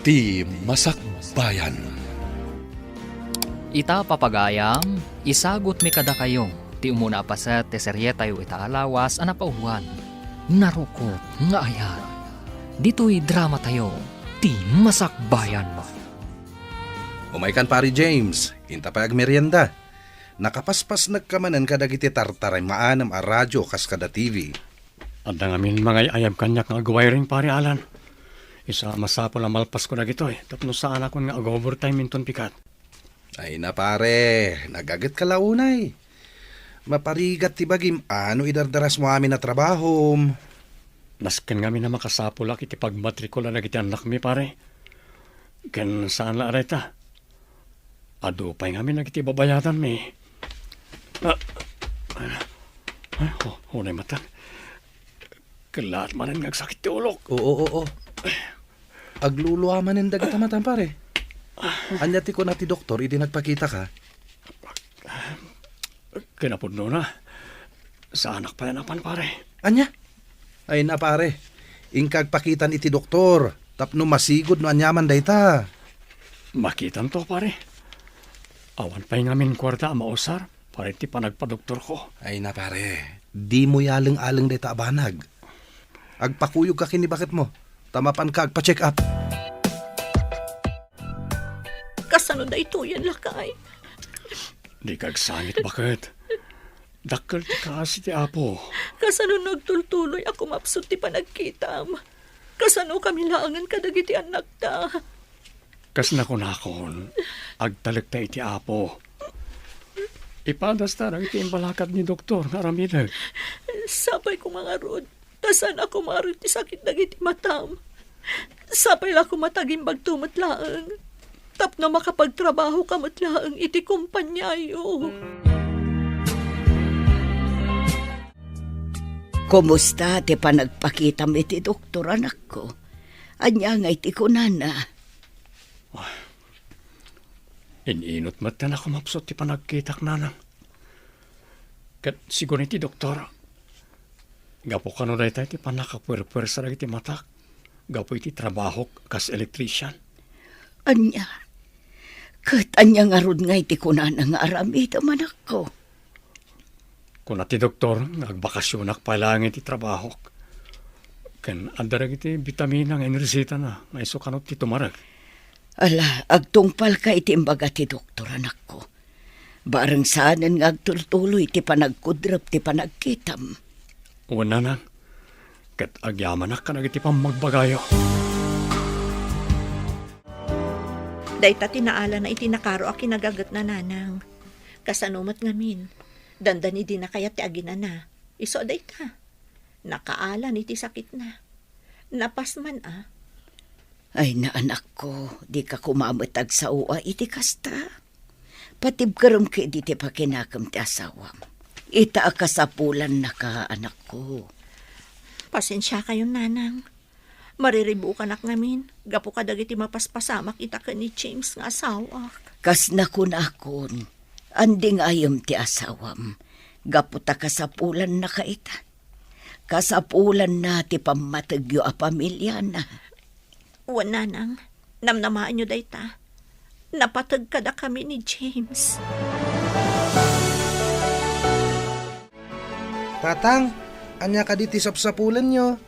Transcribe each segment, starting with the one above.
Ti Masakbayan. Ita papagayam, isagot mi kada kayo. Ti umuna pa sa teserye tayo itaalawas anapauhan. Naruko nga ayan. Dito'y drama tayo. Ti Masakbayan mo. Umaikan pari James, inta pa agmerienda. Nakapaspas nagkamanan kadagiti tartaray maanam a radyo kas kada TV. At ngamin mga ayab kanyak nga agwiring pari Alan. Isa masapol ang malpas ko na gito Tapno saan ako nga ag-overtime minton pikat. Ay na pare, nagagat ka launay. Maparigat ti bagim, ano idardaras mo amin na trabaho? Nasken ngamin na makasapol ak iti pagmatrikula na giti anak mi pare. Ken saan la areta? Ado pa'y ngamin na giti babayatan mi. Hunay matan. Kalaat manan nga sakit ti ulok. Oo. Agluluaman ng dagit amatan pare. Anya ti ko na ti doktor, idi nagpakita ka. Kinapudno na. Sa anak pa yan apan pare. Anya? Ay na pare, ingkag pakitan iti doktor. Tapno masigod no anyaman dayta. Makitan to pare. Awan pa'y ngamin kwarta mausar. Pare ti panagpa-doktor ko. Ay na pare, di mo yaling-aling dayta abanag. Agpakuyog ka kini bakit mo. Tamapan ka agpa-check up. Kasano da ito yan lakay? Di kagsangit bakit? Dakkel ti kasi ti apo. Kasano nagtultuloy ako mapsot ti panagkitam? Kasano kami laangan kadagiti anak ta? Kas nakon, agtalag ta iti apo. Ipadas ta iti imbalakad ni doktor nga ramidag. Sapay ko mga rod. Kasan ako marit ti sakit dagiti matam. Sapay la ko mataging bagtumat laang. Tapno makapagtrabaho kamat laang iti kumpanyayo. Kumusta ti panagpakitam iti doktor anak ko? Anya nga iti kunana. Ininot matan ako mapsot ti panagkitak nanang. Kat siguro iti doktor. Gapo ka no dahi tayo ti panakapwer-pwer sa iti matak. Gapo iti trabaho kas electrician. Anya? Kat anya nga rod nga iti kunana nga aramid amanak ko. Kung ati doktor, nagbakasyonak pala ang iti trabaho. Ken andarag iti vitamina nga inisita na. Nga iso kanot ti tumarag. Ala, agtungpal ka iti imbaga ti doktor anak ko. Barang saanan nga agtultuloy ti panagkudrap ti panagkitam. Una na, kat agyaman na ka nagiti pamagbagayo. Dayta tinaala na itinakaro a kinagagat na nanang. Kasanumat ngamin. Dandani din na kaya ti aginana. Iso dayta. Nakaala ni ti sakit na. Napasman Ay na anak ko, di ka kumamatag sa uwa iti kasta. Patibkaram ka di ti pakinakam ti asawam. Ita akasapulan na ka, anak ko. Pasensya kayo, nanang. Mariribu ka nak ngamin. Gapo ka dagiti mapaspasamak ita ka ni James nga asawa. Kas nakun-akon, anding ayam ti asawam. Gapo ta kasapulan na ka ita. Kasapulan na ti pamatagyo a pamilya na. Uwan, nanang. Namnamaan nyo dayta. Napatag ka da kami ni James. Tatang, anya ka diti sapsapulan nyo.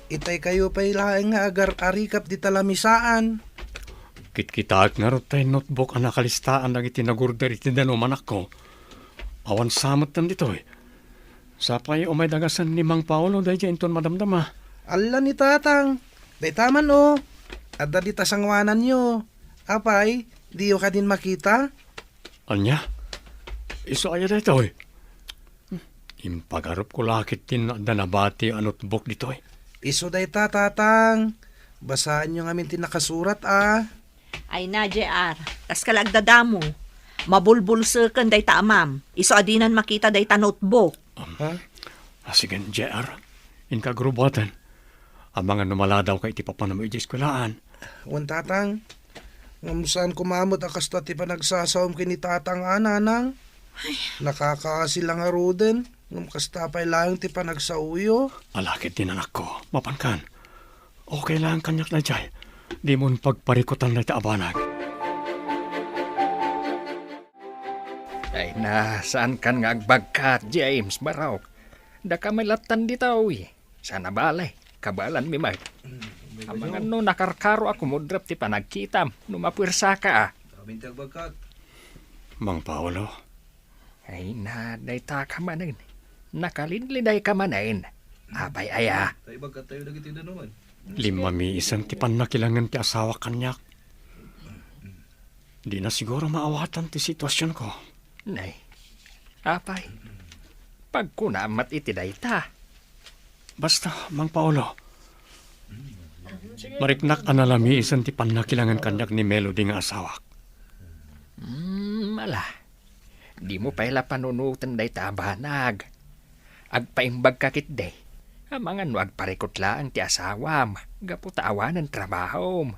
Itay kayo pa'y laeng nga agar-arikap di talamisaan. Kitkitaak nga ro tayo notebook ang nakalistaan na itinagurder itidanom anak ko. Awan samot tam dito Sapay umay dagasan ni Mang Paolo dahi dyan ton madamdama. Alla ni tatang, day taman o. Adda di tasangwanan nyo. Apay, di yo ka din makita? Anya? Iso aya dito Impagarap ko lakit din na nabati ang notebook dito Iso day tatang. Basaan nyo ngamin tinakasurat Ay na, JR. Kas kalagdadamo. Mabulbulsakan day ta amam. Iso adinan makita day ta notebook. Sige, JR. Inkagrubatan. Ang mga numaladaw kay iti papanamo iti eskwelaan. Wan tatang, ngamusan kumamot akas to ti panagsasawam kini tatang nanang. Nakakaasilang aruden. Ngam kastapay lang ti panagsauyo. Alakit din anak ko. Mapankan. Okay lang kanyak na jay. di mo pagparikutan na abanag. Ay na, saan kan nga agbagkat, James Barok? Da ka may latan dito, Sana balay, kabalan mi may. Amang ano, nakarkaro ako mudrap ti panagkitam, numapwersa ka. Bintag bagkat. Mang Paolo, Ay na, dayta ka manin. Nakalinliday ka manin. Abay aya. Tayo bagkat tayo dagiti naman. lima mi isang ti panakilangan ti asawa kanyak. Di na siguro maawatan ti sitwasyon ko. Nay, apay. Pagkunamat iti dayta. Basta, Mang Paolo, mariknak analami isang ti panakilangan kanyak ni Melody nga asawa. Mala. Di mo pala panunutan dayta banag. Agpaimbag kakit day. Amangan no agparikot lang ti asawam. Gaputawa ng trabaho.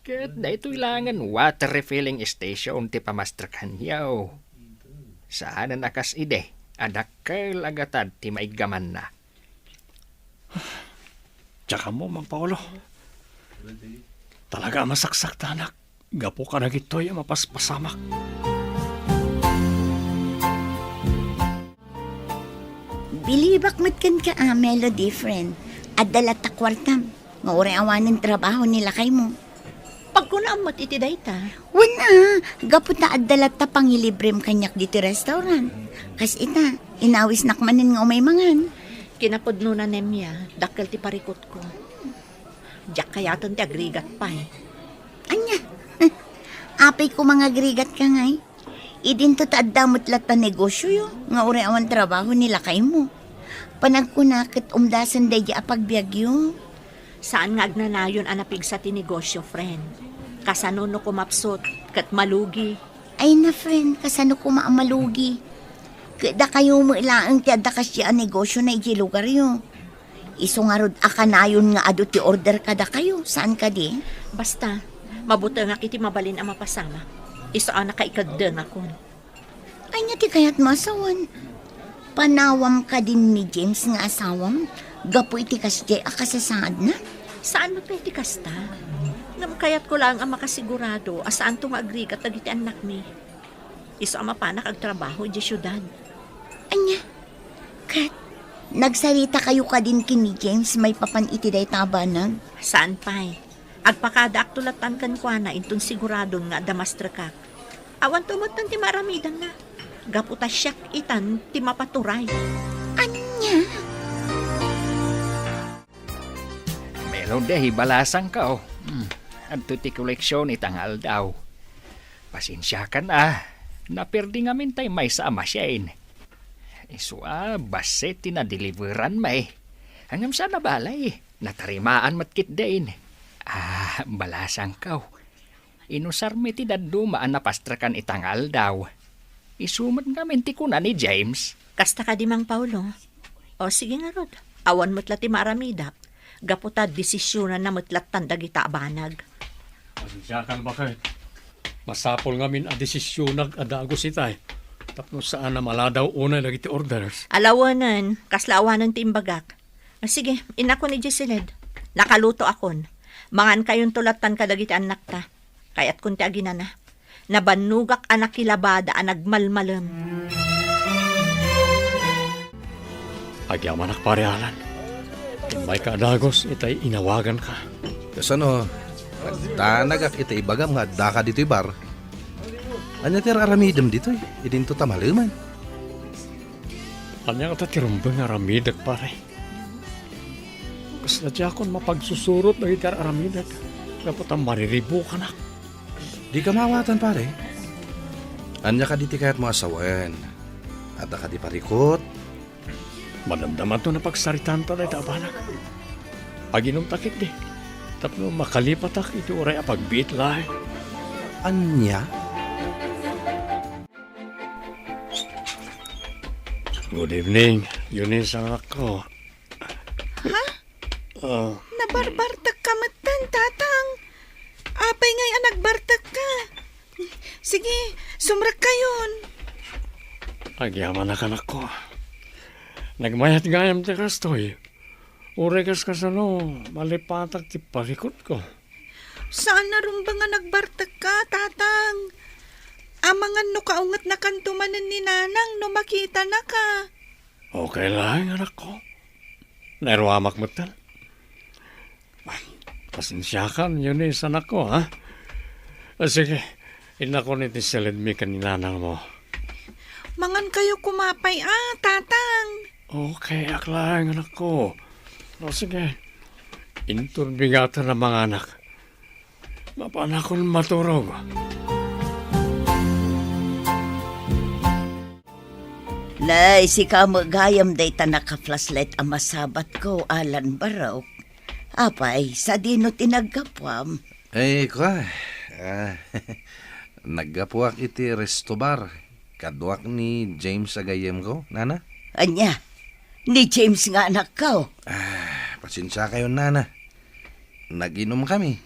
Kat da ito ilangan water refilling station ti pamastrakan yaw. Saan na nakas ide? Adakkel agatad ti maigaman na. Tsaka mo, Mang Paolo, talaga masaksak tanak. Gapo ka na gito'y mapaspasamak. Bilibak mo't kan ka, Melody, friend. At dalat ta kwartam. Nga uri awanin trabaho nila kay mo. Pagkunaamot iti dayta. Wala, gaputa at dalat ta pangilibrem kanyak dito restaurant. Kas ita, inawis nakmanin nga umay mangan. Kinapudno na nemya, dakkel ti parikot ko. Diyak kayaton ti agrigat pa eh. Anya, apay ko mga grigat ka ngay. Idin to taadamot lat ta negosyo yo. Nga uri awan trabaho nila kay mo. Panagkunakit umdasan day apagbiagyo. Saan nga agnanayon anapig sa tinegosyo, friend? Kasano no kumapsot, kat malugi. Ay na friend, kasano ko maamalugi. Kada kayo mo ilaang ti adda kasya ang negosyo na iji lugar yo. Iso nga rod akanayon nga ado ti order kada kayo. Saan ka di? Basta, mabuti nga kiti mabalin ang mapasama. Iso ang nakaikagdeng akon. Ay nga ti kayat masawan. Panawam ka din ni James nga asawam. Gapo iti kasya akasasaad na. Saan mo pwede kasta? Ngam kayat ko lang ang makasigurado asaan tong agrigat agiti anak mi. Iso ang mapanak agtrabaho di syudad. Anya, Kat, nagsarita kayo ka din kini James may papan iti day tabanag. Saan pa'y? Agpakada aktulatan kan kwa na intun siguradon nga damastrakak. Awan tumot ti maramidan na. Gaputa siyak itan ti mapaturay. Anya? Melody, balasang ka oh. Adto ti koleksyon itangal daw. Pasensya ka na. Naperdi nga mintay may sa amasyain. Isu baset tinadeliveran may. Hangam sa nabalay. Natarimaan matkit din. Balasang ka. Inusar mi ti dadumaan na pastrakan itangal daw. Isumat nga minti ko na ni James. Kasta ka di Mang Paulo. O sige nga rod. Awan mo't lati maramidap. Gaputa desisyonan na mo't latan dagita abanag. Pasensyakan ba kayo? Masapol nga min a desisyon nag-adagos itay. Tapno saan na maladaw unay lagi ti orders. Alawanan, kaslaawanan ti imbagak. Sige, inako ni Jesseled. Nakaluto akon. Mangan kayon tulatan kadagiti anak ta. Kayat kunti aginana. Nabanugak anak kilabada anagmalmalam. Agyaman ak parehalan. May kadagos itay inawagan ka. Kasano, tanagak iti ibagam nga daka dito bar. Anya ti aramidem dito eh. Idin to tamaluman. Anya ka tatirumbang aramidak pare. Kas na akon mapagsusurot na itar aramidak. Dapat ang mariribo ka na. Di ka mawatan pare. Anya ka diti kayat mo asawen. At ka di parikot. Madamdaman to na pagsaritan to na itabanak. Aginom takit di. Tapno makalipatak iti oray apagbiit lahi. Anya? Good evening, Eunice anak ko. Ha? Oh, Nabarbartag ka matan, tatang. Apay ngay anak bartag ka. Sige, sumrak kayon. agyaman na kanak ko. Nagmayat gayam ti kastoy. Ure kas kasano, malipatak ti parikot ko. Saan na rin ba nga nagbartag ka, tatang? Amangan no kaungat na kantumanan ni nanang no makita na ka. Okay lang, anak ko. Nairuamak mo tal. Pasensya ka, yun anak ko, ha? Sige, inako ni tisilid mi kaninanang mo. Mangan kayo kumapay, tatang. Okay, aklang, anak ko. O sige, inturbingatan ng mga anak. Mapanakon maturog. Nay, si kamo gayam day ta naka-flashlight ang masabat ko, Alan Baraw. Apay, sa dino tinagkapwam. Kwa. Naggapuak iti resto bar. Kadwak ni James agayem ko, nana? Anya, ni James nga anak ko. Pasensya kayo, nana. Nag-inom kami.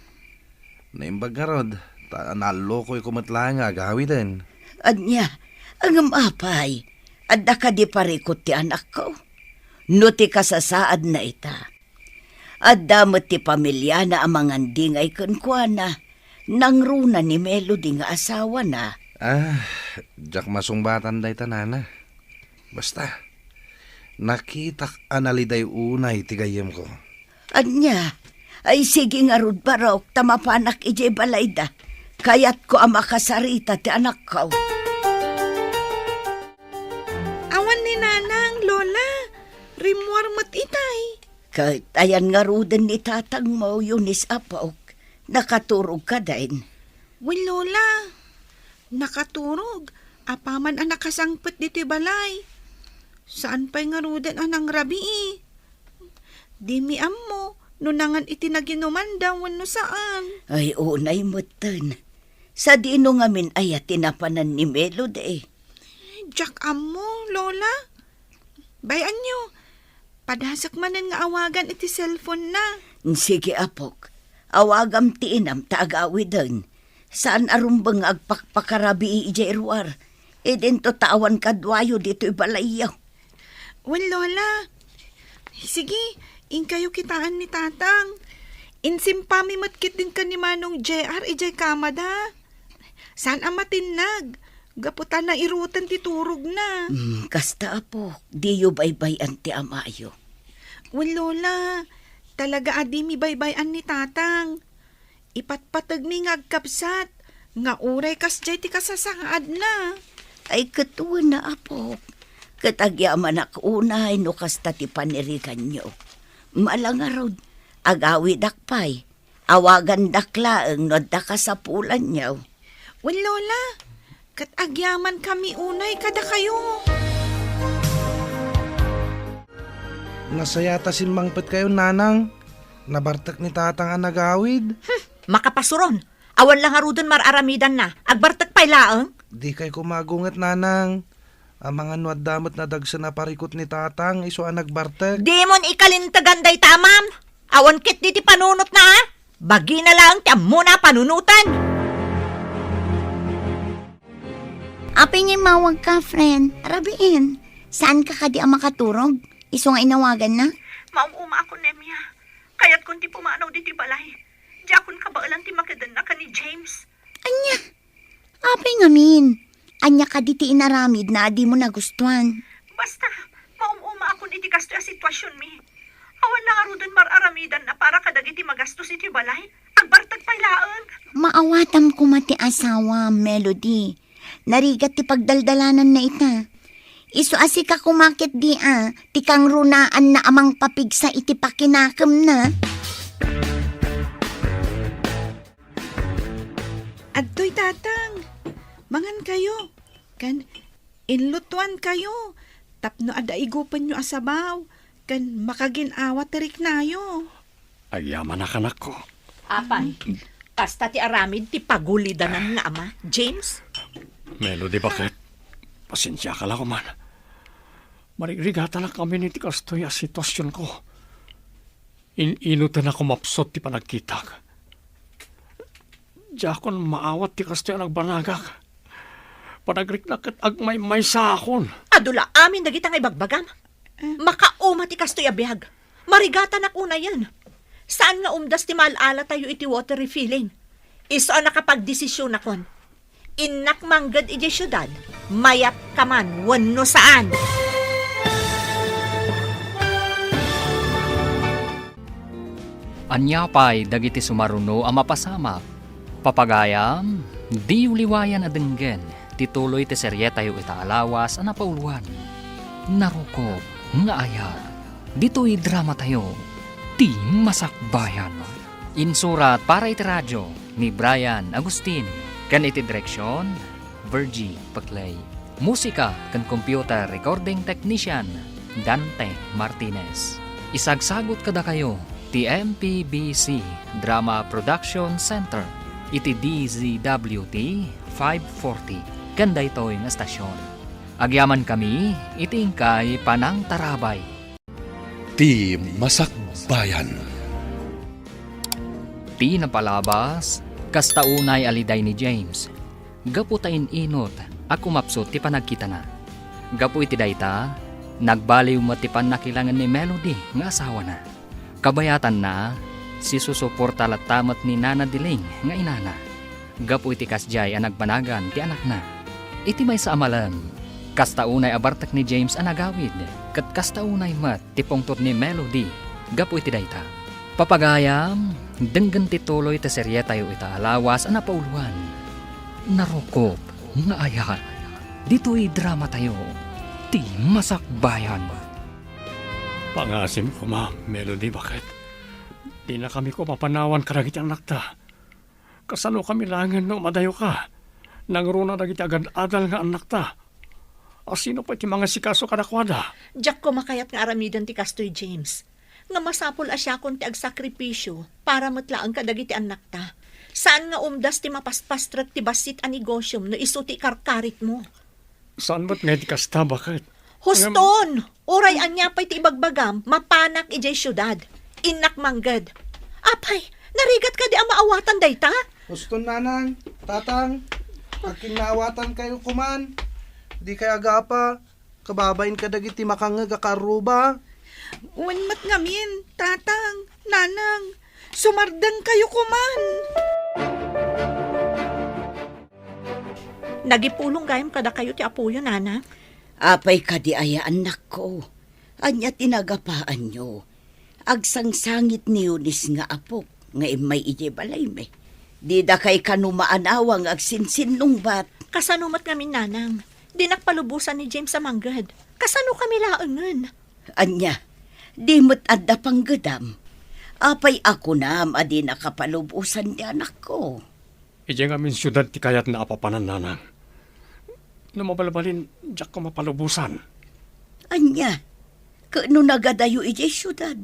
Naimbag nga rod. Naloko'y kumatla nga agawin. Anya, ang apay. Adda ka di parikot ti anak ko. No ti kasasaad na ita. Adda mo ti pamilya na amangan dingay kunkwana. Nang runa ni Melody nga asawa na. Jack masungbatan day tanana. Basta, nakitak analiday unay tigayem ko. Anya, ay sige nga rod barok tamapanak ije balayda. Kayat ko ang makasarita ti anak ko. Awan ni nanang, lola. Rimwar mat itay. Kahit ayan nga ruden ni tatang mo, Yunis Apaok, nakaturog ka din. Well, lola. Nakaturog. Apaman ang nakasangpet dito balay. Saan pa'y nga ruden anang rabi Di mi ammo, nunangan itinaginuman daw no saan. Ay, unay mo tan. Sa dino nga min ay tinapanan ni Melody. Jack ammo, lola. Bayan nyo. Padasak manan nga awagan iti cellphone na. Sige, Apok. Awagam ti inam taagawi din. Saan arumbang agpakpakarabi ije ruar. E dento tawan kadwayo dito ibalayaw. Well, lola. Sige, in kayo kitaan ni tatang. Insimpami matkit din ka ni Manong JR ijay kamada. Saan amatinag? Gaputan na irutan ti turog na. Kasta, Apok. Diyo baybay ti amayo. Well, lola. Talaga adi mi baybayan ni tatang. Ipatpatag mi nga agkapsat. Nga uray kas jay ti kasasaad na. Ay katuwa na, Apok. Katagyaman ak unay no kasta ti panirikan nyo. Malangarod, agawi dakpay. Awagan daklaeng no dakasapulan nyo. Well, lola. Katagyaman kami unay kada kayo. Nasayata sinmangpet kayo, nanang. Nabartak ni tatang ang nagawid. Makapasuron. Awan lang arudon mararamidan na. Agbartag pa'y laang. Di kay kumagungat, nanang. Ang mga nuad damot na dagsa na parikot ni tatang, iso ang nagbartak. Di mon ikalintaganday tamam. Awan kit di ti panunot na. Bagi na lang ti muna panunutan. Apay ngay mawag ka, friend. Arabiin, saan ka kadi ang makaturog? Iso nga inawagan na? Mauuma ako, Nemya. Kaya't kung ti pumanaw di ti balay. Di akon kabaalan ti makadan na ka ni James. Anya, apay nga min. Anya ka di ti inaramid na adi mo nagustuhan. Basta, mauuma ako iti kasto yung sitwasyon mi. Awan lang arudon mararamidan na para kadagiti magastos iti balay. Agbartag pa'y laang. Maawatam ko mati asawa, Melody. Narigat ti pagdaldalanan na ita. Iso asi ka kumakit di ti kang runaan na amang papigsa iti pakinakam na. Adtoy tatang. Mangan kayo. Kan inlutuan kayo. Tapno ada igupan nyo asabaw. Kan makaginawa tirik nayo. Ayaman na kanak ko. Apay, kasta ti aramid ti pagulidanan nga ama, James? Melody, bakit? Pasensya ka lang ko man. Marigrigatan na kami ni ti kastoy a sitwasyon ko. Inutan ako mapsot ti panagkitag. Diakon maawat ti kastoy a nagbanagak. Panagriknakat agmay-may sa akon. Adula, amin dagitang ibagbagam. Makauma ti kastoy abihag. Marigatan na una yan. Saan nga umdas ti malala tayo iti water refilling? Iso ang nakapagdesisyon akon. Inak manggad iti syudad, mayat ka man, wano saan. Anya pa'y dagiti sumaruno ang mapasamak. Papagayam, di uliwayan adenggen, tituloy ti serye tayo itaalawas ang napauluan. Narukop, nga ayat, dito'y drama tayo, ti masakbayan. Insurat para iti radyo ni Brian Agustin, kan iti direksyon, Virgie Paclay. Musika kan computer recording technician, Dante Martinez. Isagsagot kada kayo, ti MPBC Drama Production Center, iti DZWT 540, kanda ito'y nga stasyon. Agyaman kami, itingkay Panang Tarabay. Ti Masakbayan. Ti napalabas, kastaunay aliday ni James. Gaputain inot, ako mapsot ti panagkita na. Gapu iti dayta, nagbaliw matipan na kilangan ni Melody nga asawa na. Kabayatan na, si susuporta latamat ni Nana Diling nga inana. Gapu iti kasjay ang nagbanagan ti anak na. Iti may sa amalan, kastaunay abartak ni James ang nagawid, kat kastaunay mat ti pungtot ni Melody. Gapu iti dayta. Papagayam, denggan ti tuloy ti serye tayo itaalawas ang napauluan. Narukop, nga ayat, dito'y drama tayo, ti masakbayan. Pangasim ko, Melody, bakit? Di na kami ko mapanawan karagit ang nakta. Kasano kami langan no madayo ka? Nangruna na kita agad-adal nga anak ta. Asino pa iti mga sikaso kadakwada? Diyak ko makayat nga aramidan ti kastoy James. Nga masapol asya kon ti agsakripisyo para matlaang kadagiti anak ta. Saan nga umdas ti mapaspastrat ti basit a negosyum no iso ti karkarit mo? Saan ba't nga di kasta, bakit? Huston! Uray anya pa'y ti ibagbagam, mapanak ijay syudad. Inak manggad. Apay, narigat ka di ang maawatan dayta? Gusto nanang, tatang, aking naawatan kayo kuman. Di kaya agapa, kababain ka dagiti makangag akaruba. Wanmat ngamin, tatang, nanang, sumardang kayo kuman. Nagipulong gayam kada kayo ti apuyo, nana. Apay ka di aya anak ko. Anya tinagapaan nyo. Agsangsangit ni Yunis nga apok, nga imay ije balay me. Di da kay kanumaanawang agsinsin nung bat. Kasanumat kami, nanang. Di nakpalubusan ni James sa manggad. Kasano kami laangan? Anya, di mo't adda pang gadam. Apay ako na adi nakapalubusan di anak ko. Ije nga min syudad ti kayat na apapanan, nanang. Lumabalabalin, diyak ko mapalubusan. Anya, kano nagadayo ije syudad?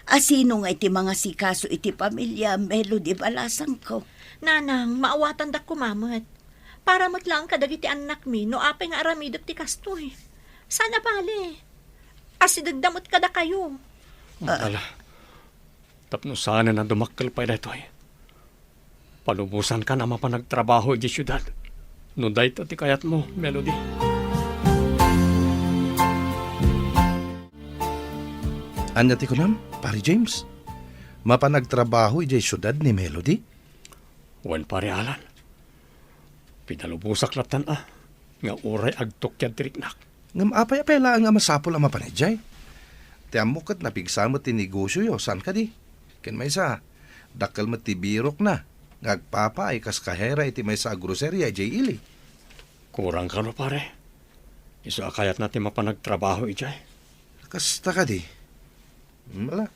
Asino nga iti mga sikaso iti pamilya Melody balasang ko. Nanang, maawatan dak kumamat. Para matlang kadagiti anak mi, no apay nga aramidot ti kastoy. Sana bali. Asidagdamot kada kayo. Ala, tapno sana na dumakkel pa ito eh. Palubusan ka na mapanagtrabaho ije syudad. No dahito ti kayat mo, Melody. Anya ti kunam, pari James. Mapanagtrabaho ijay syudad ni Melody. Wan pare alan. Pinalubusak latan nga uray agtokyad tiriknak. Ngam apay-apay lang nga masapol ang mapanedjay. Tiyan mo kat napigsamot ti negosyo yo, saan ka di? Ken may sa, dakal mat ti birok na. Ngagpapa ay kas kahera iti may sa groceria ijay ili. Kurang ka no pare. Iso akayat natin mapanagtrabaho ijay. Kasta ka di. Wala,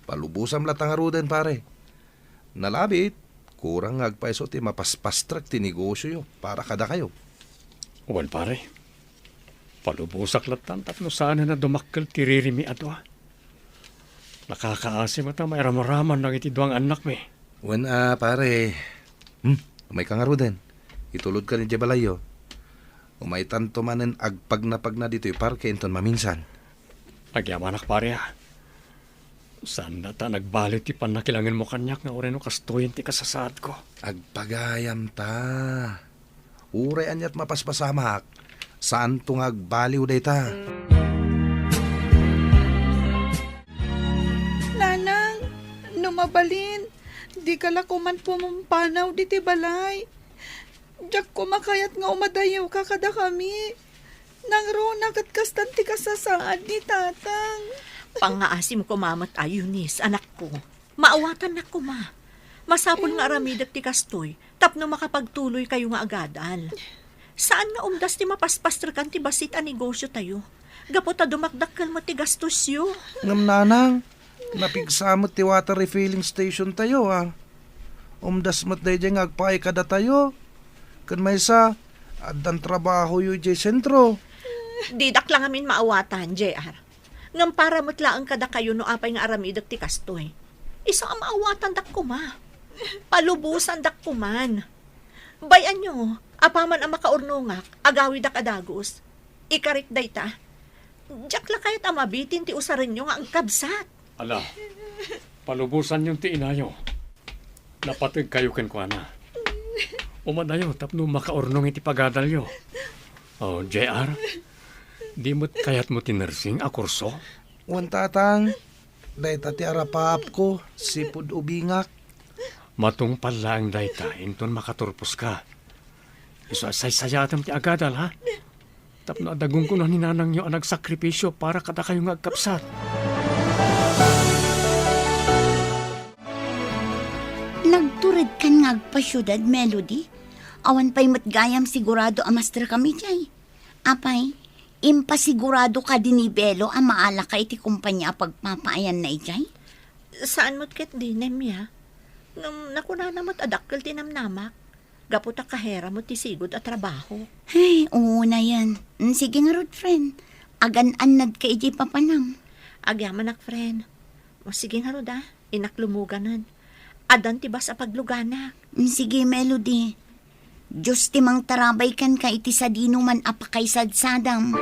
palubusam latang arudan pare. Nalabit, kurang ngagpaiso ti mapaspastrak ti negosyo yo para kada kayo. Wan pare. Palubusak latan tapno sana na dumakkel tiririmi adwa. Nakakaasim at may ramaraman ng iti duwang anak me. Wan pare. Umay kang arudan. Itulod ka ni Jebalayo. Umay tanto manen agpag na dito'y parke inton maminsan. Agyamanak pare Saan na ta nagbalit ti panakilangin mo kanyak nga oreno kastoyin ti kasasaad ko. Agpagayam ta. Uray anyat mapaspasamak. Saan tong agbaliw day ta? Nanang, mabalin. Di kala kuman pumampanaw di ti balay. Diyak kumakayat nga umadayaw ka kada kami. Nang rona kat kastan ti kasasaad ni tatang. Pangaasim ko mamat ayunis, anak ko. Maawatan na ko ma. Masapon nga aramidak ti kastoy, tapno makapagtuloy kayo nga agadal. Saan nga umdas ti mapaspastra kan ti basit a negosyo tayo? Gapo ta dumakdakkel mo ti gastos yo. Ngam nanang, napigsamot ti water refilling station tayo Umdas mat day dyan agpaay kada tayo. Kan may sa, adan trabaho yu dyan sentro. Didak lang amin maawatan, JR. Ngam para mutlaan kada kayo no apay nga aramidak ti kastoy. Isa ang maawatan dak ko ma. Palubusan dak ko man. Bayan nyo, apaman ang makaurnungak, agawi dak adagos. Ikarit day ta. Diyak la kayat amabitin ti usarin nyo nga ang kabsat. Ala, palubusan yung ti inayo. Napatig kayo ken kwa na. Umadayo, tapno makaurnong iti pagadalyo. Oh, JR, di mo't kayat mo tinersing a kurso? Wan tatang, day tati arapap ko, sipud ubingak. Matungpal lang dayta, inton makaturpos ka. Iso asay sayatam ti agadal, ha? Tapno adagong ko na ni nanang nyo ang nagsakripisyo para kada kayo nga agkapsat. Nagturid kan nga agpasyudad, Melody. Awan pa'y matgayam sigurado amastra kami jay. Apay, impasigurado ka dinibelo ang maala ka iti kumpanya pagpapaayan na ijay. Saan mo't ket di, Nemya? Ngam nakuna namat adakkel tinamnamak. Gaputa kahera mo ti sigod at trabaho. Ay, oo na yan. Sige nga rod, friend. Agan-anad ka iji papanam. Agyaman ak, friend. O sige nga rod, inaklumuganan. Adan ti ba sa paglugana? Sige, Melody. Diyos timang tarabay kan ka iti sadino man apakaysadsadam.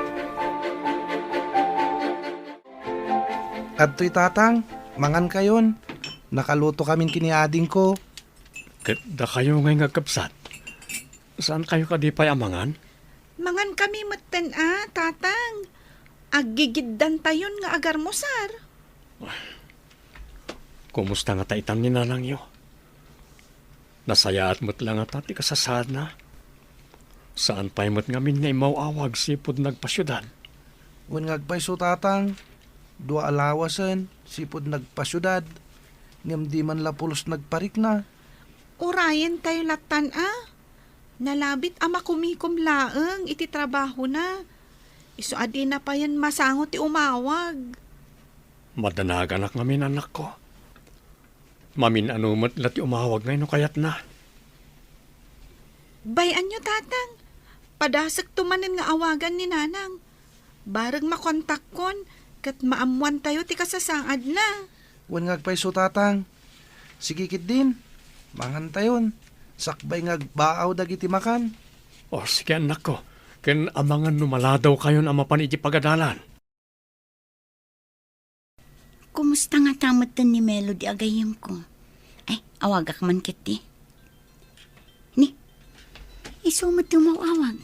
At to'y tatang, mangan kayon. Nakaluto kamin kiniading ko. Da kayo ngay nga agkapsat. Saan kayo kadipay amangan? Mangan kami matten tatang. Aggigiddan tayon nga agarmosar. Kumusta nga taitan ni nanang yo? Nasayaat mo't lang at ati kasasad na. Saan pa'y mo't ngamin nga imawawag sipod nagpasyudan? Wan ngagpay so tatang, dua alawasan, sipod nagpasyudad. Ngam di man lapulos nagparik na. Urayan tayo latan Nalabit ama kumikom laeng iti trabaho na. Iso adi na pa yan masangot ti umawag. Madanagan ak ngamin anak ko. Mamin anumat lati umawag ngayon no kayat na. Bayan nyo tatang. Padasag tumanin nga awagan ni nanang. Barag makontak kon kat maamuan tayo ti kasasaad na. Wan ngagpay so tatang. Sige kit din, mangan tayon. Sakbay ngagbaaw dagiti makan. O sige anak ko, ken amangan numaladaw kayo na mapan iti pagadalan. Kumusta nga tamatan ni Melody agayam ko? Ay, awagak man kiti. Ni, isumat tumawawag.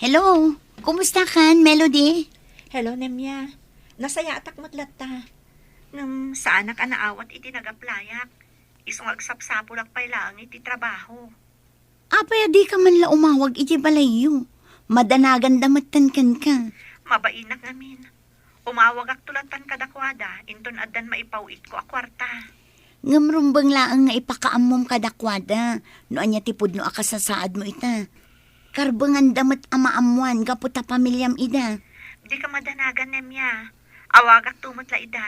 Hello, kumusta kan, Melody? Hello, Nemya. Nasaya atak matlat ta. Nang saan ka naawat iti nagaplayak. Isong agsapsapulak pa'y lang iti trabaho. Apay, di ka man la umawag iti balayo. Madanagan damatan kan ka. Mabainak ngamin. Umawag ak tulatan kadakwada, inton adan maipawit ko akwarta. Ngamrumbang laang nga ipakaamom kadakwada. No anya tipod no akasasaad mo ita. Karbangan damat amaamuan, gaputa pamilyam ida. Di ka madanagan, Nemya. Awag ak tumot la ida.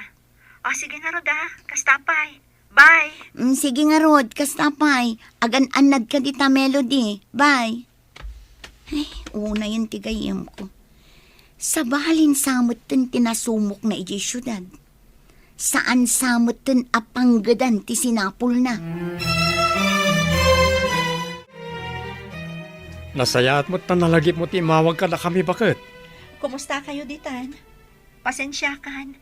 O sige nga roda, kastapay. Bye! Sige nga Rod, kastapay. Agan-anad ka dita, Melody. Bye. Ay, una yung tigayam ko. Sa bahalin samot tin tinasumok na iji syudad. Saan samot tin apanggadan ti sinapul na. Nasayaat mo't tanalagip mo't imawag ka na kami bakit? Kumusta kayo ditan? Pasensya kan.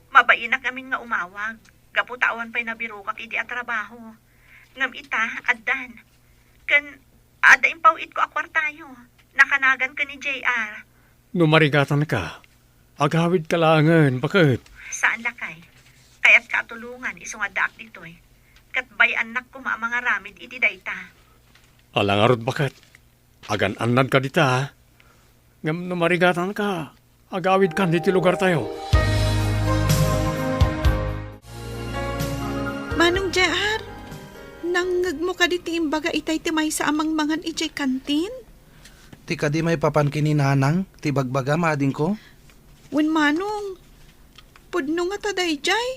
Mabainak namin nga umawag. Gaputawan pa'y nabirukak idi at trabaho. Ngam ita, addan. Kan, ada impawit ko akwartayo. Nakanagan ka ni JR. Numarigatan ka. Agawid ka langan, bakit? Saan lakay? Kaya't katulungan iso nga daak ditoy. Kat bay anak ko mga ramid iti dayta. Alangarod bakit? Agan anad ka dita, ha? Ngam numarigatan ka. Agawid kan diti lugar tayo. Manong JR, nangag mo ka diti imbaga itay timay sa amang mangan ijay kantin? Ti ka di may papan kini nanang, ti bagbaga mading ko. Wen manong, pudno nga taday jay.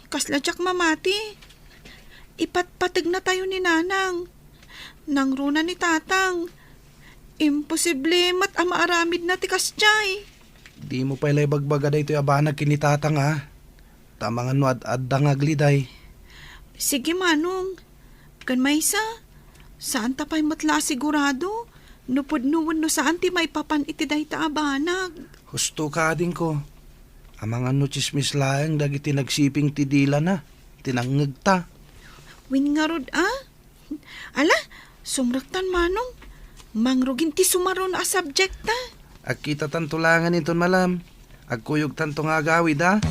Kasladyak mamati. Ipatpatig na tayo ni nanang. Nang runa ni tatang. Imposible mat ama aramid na tikas jay. Di mo pa ilay bagbaga da ito abanag kini tatang ha. Tamangan no ad-ad nga gliday. Sige manong, kan maysa, saan tapay matla sigurado? Nupod-nuwan no saan ti may papan iti dayta abanag. Husto ka din ko. Amangan no chismis laeng dagiti nagsiping ti dila na. Tinangag ta. Win nga rod Ala, sumraktan manong. Mangrugin ti sumaron a subject ta. Agkita tantulangan ito malam. Agkuyog tanto nga agawid ha.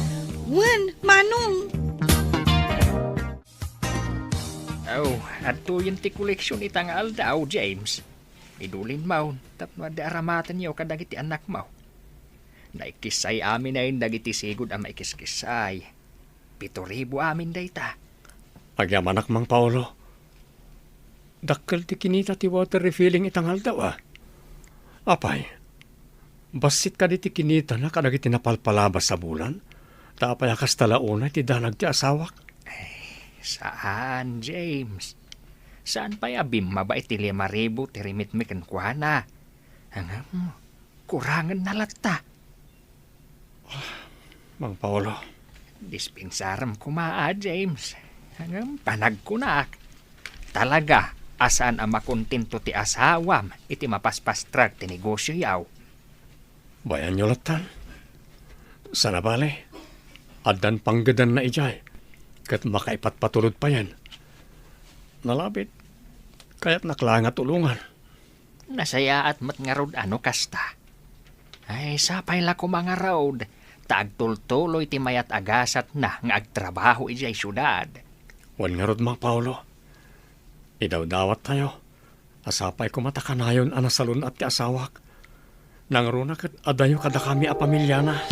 Wen, manong. Oh, ato yung ti koleksyon itangal daw, James. Idulin mo, tapno da aramatan niyo kadagiti anak mo. Naikisay amin na yung dagiti sigod ang maikiskisay. 7,000 amin dayta. Agyamanak mang Paolo. Dakkel ti kinita ti water refilling itangal daw, ah. Apay, basit ka di ti kinita na kadagiti napalpalabas sa bulan. Tapay akas talauna ti danag ti asawak. Saan, James? Saan pa abim mabait ti 5,000 ti rimit mi kenkwana? Hangam, kurangan na lata. Mang Paolo. Dispensaram kumaa, James. Hangam, panagkunak. Talaga, asaan ang makontento ti asawam iti mapaspastrag ti negosyo yaw. Bayan nyo latan. Sana bale. Adan panggadan na ijay. Kat makaipatpatulod pa yan. Nalabit. Kaya't naklanga tulungan. Nasaya at matngarod ano kasta. Ay, sapay la ko mga road. Taagtultuloy ti mayat agasat na nga agtrabaho ijay syudad. Wan nga rod, Mang Paolo. Idaw-dawat tayo. Asapay ko matakanayon anasalun at ti asawak. Nangruna kat adayo kada kami a pamilya na.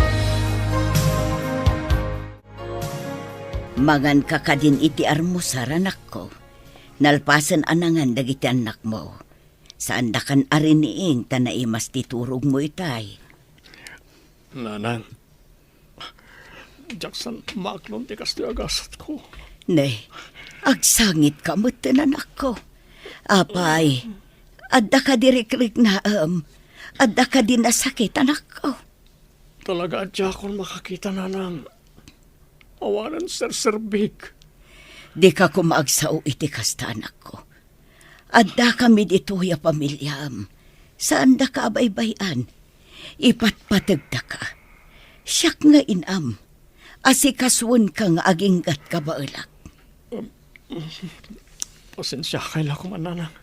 Mangan ka kadin iti armusar anak ko. Nalpasan anangan dagiti anak mo. Saan da kan ariniing tanaimas titurog mo itay. Nanang. Jackson, maaklon ti kasto agasat ko. Ne, agsangit ka mo anak ko. Apay, adda ka dirikrik na adda ka din nasakit anak ko. Talaga adya akong makakita, nanang. Awanan serserbik. Di ka kumaagsao iti kasta anak ko. Adda kami dito ya pamilyam. Saan da ka abaybayan? Ipatpatagda ka. Siyak nga inam. Asikaswan ka nga aginggat ka baulak. Pasensya kaila ko man, nanang.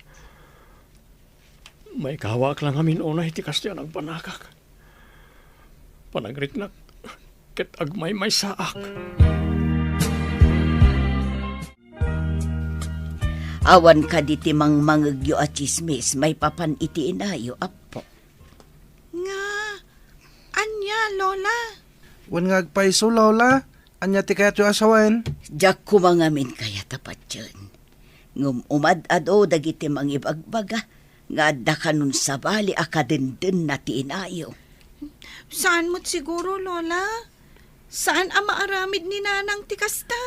May kawak lang amin unay ti kastya nagpanakak. Panagritnak. Ket agmay may saak. Awan ka di timang mangagyo at chismis, may papan iti inayo, apo. Nga, anya, Lola? Wan nga agpaiso, Lola. Anya ti kayat yung asawan. Diyak kumangamin kaya tapat yun. Ngum umad-ado dagiti mang ibagbaga, nga adda ka nun sa bali akadendin na ti inayo. Saan mo't siguro, Lola? Saan ang maaramid ni nanang tikasta?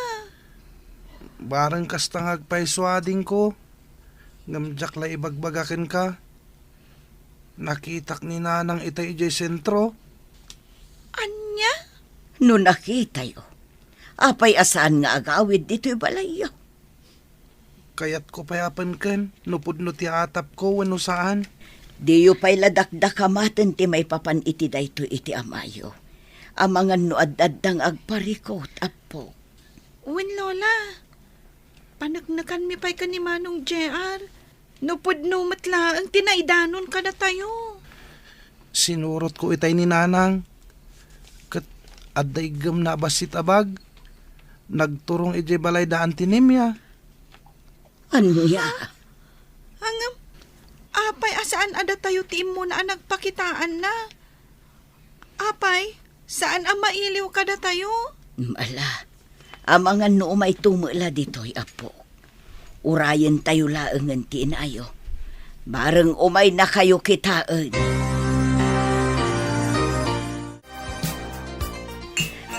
Barang kastang agpaiswading ko. Ngamjak la ibagbagakin ka. Nakitak ni nanang itay ijay sentro. Anya? No nakita yo, apay asaan nga agawid dito'y balayo. Kayat ko payapan ken. Nupudno ti atap ko wano saan. Diyo pa'y ladakdakamaten ti may papan iti dayto iti amayo. Amangan no ad-addang agparikot, apo. Wen, Lola. Panagnakan mi pa'y ka ni Manong JR. Nupod no matla ang tinaidanon ka na tayo. Sinurot ko itay ni nanang. Kat adday gam na basit abag. nagturong iti balay daan tinemya. Anya? Hangam, apay asaan ada tayo ti mo na nagpakitaan na? Apay, saan ang mailiw kada tayo? Mala, amangan no may tumula dito'y apo. Urayan tayo laangan ti inayo. Bareng umay na kayo kitaan.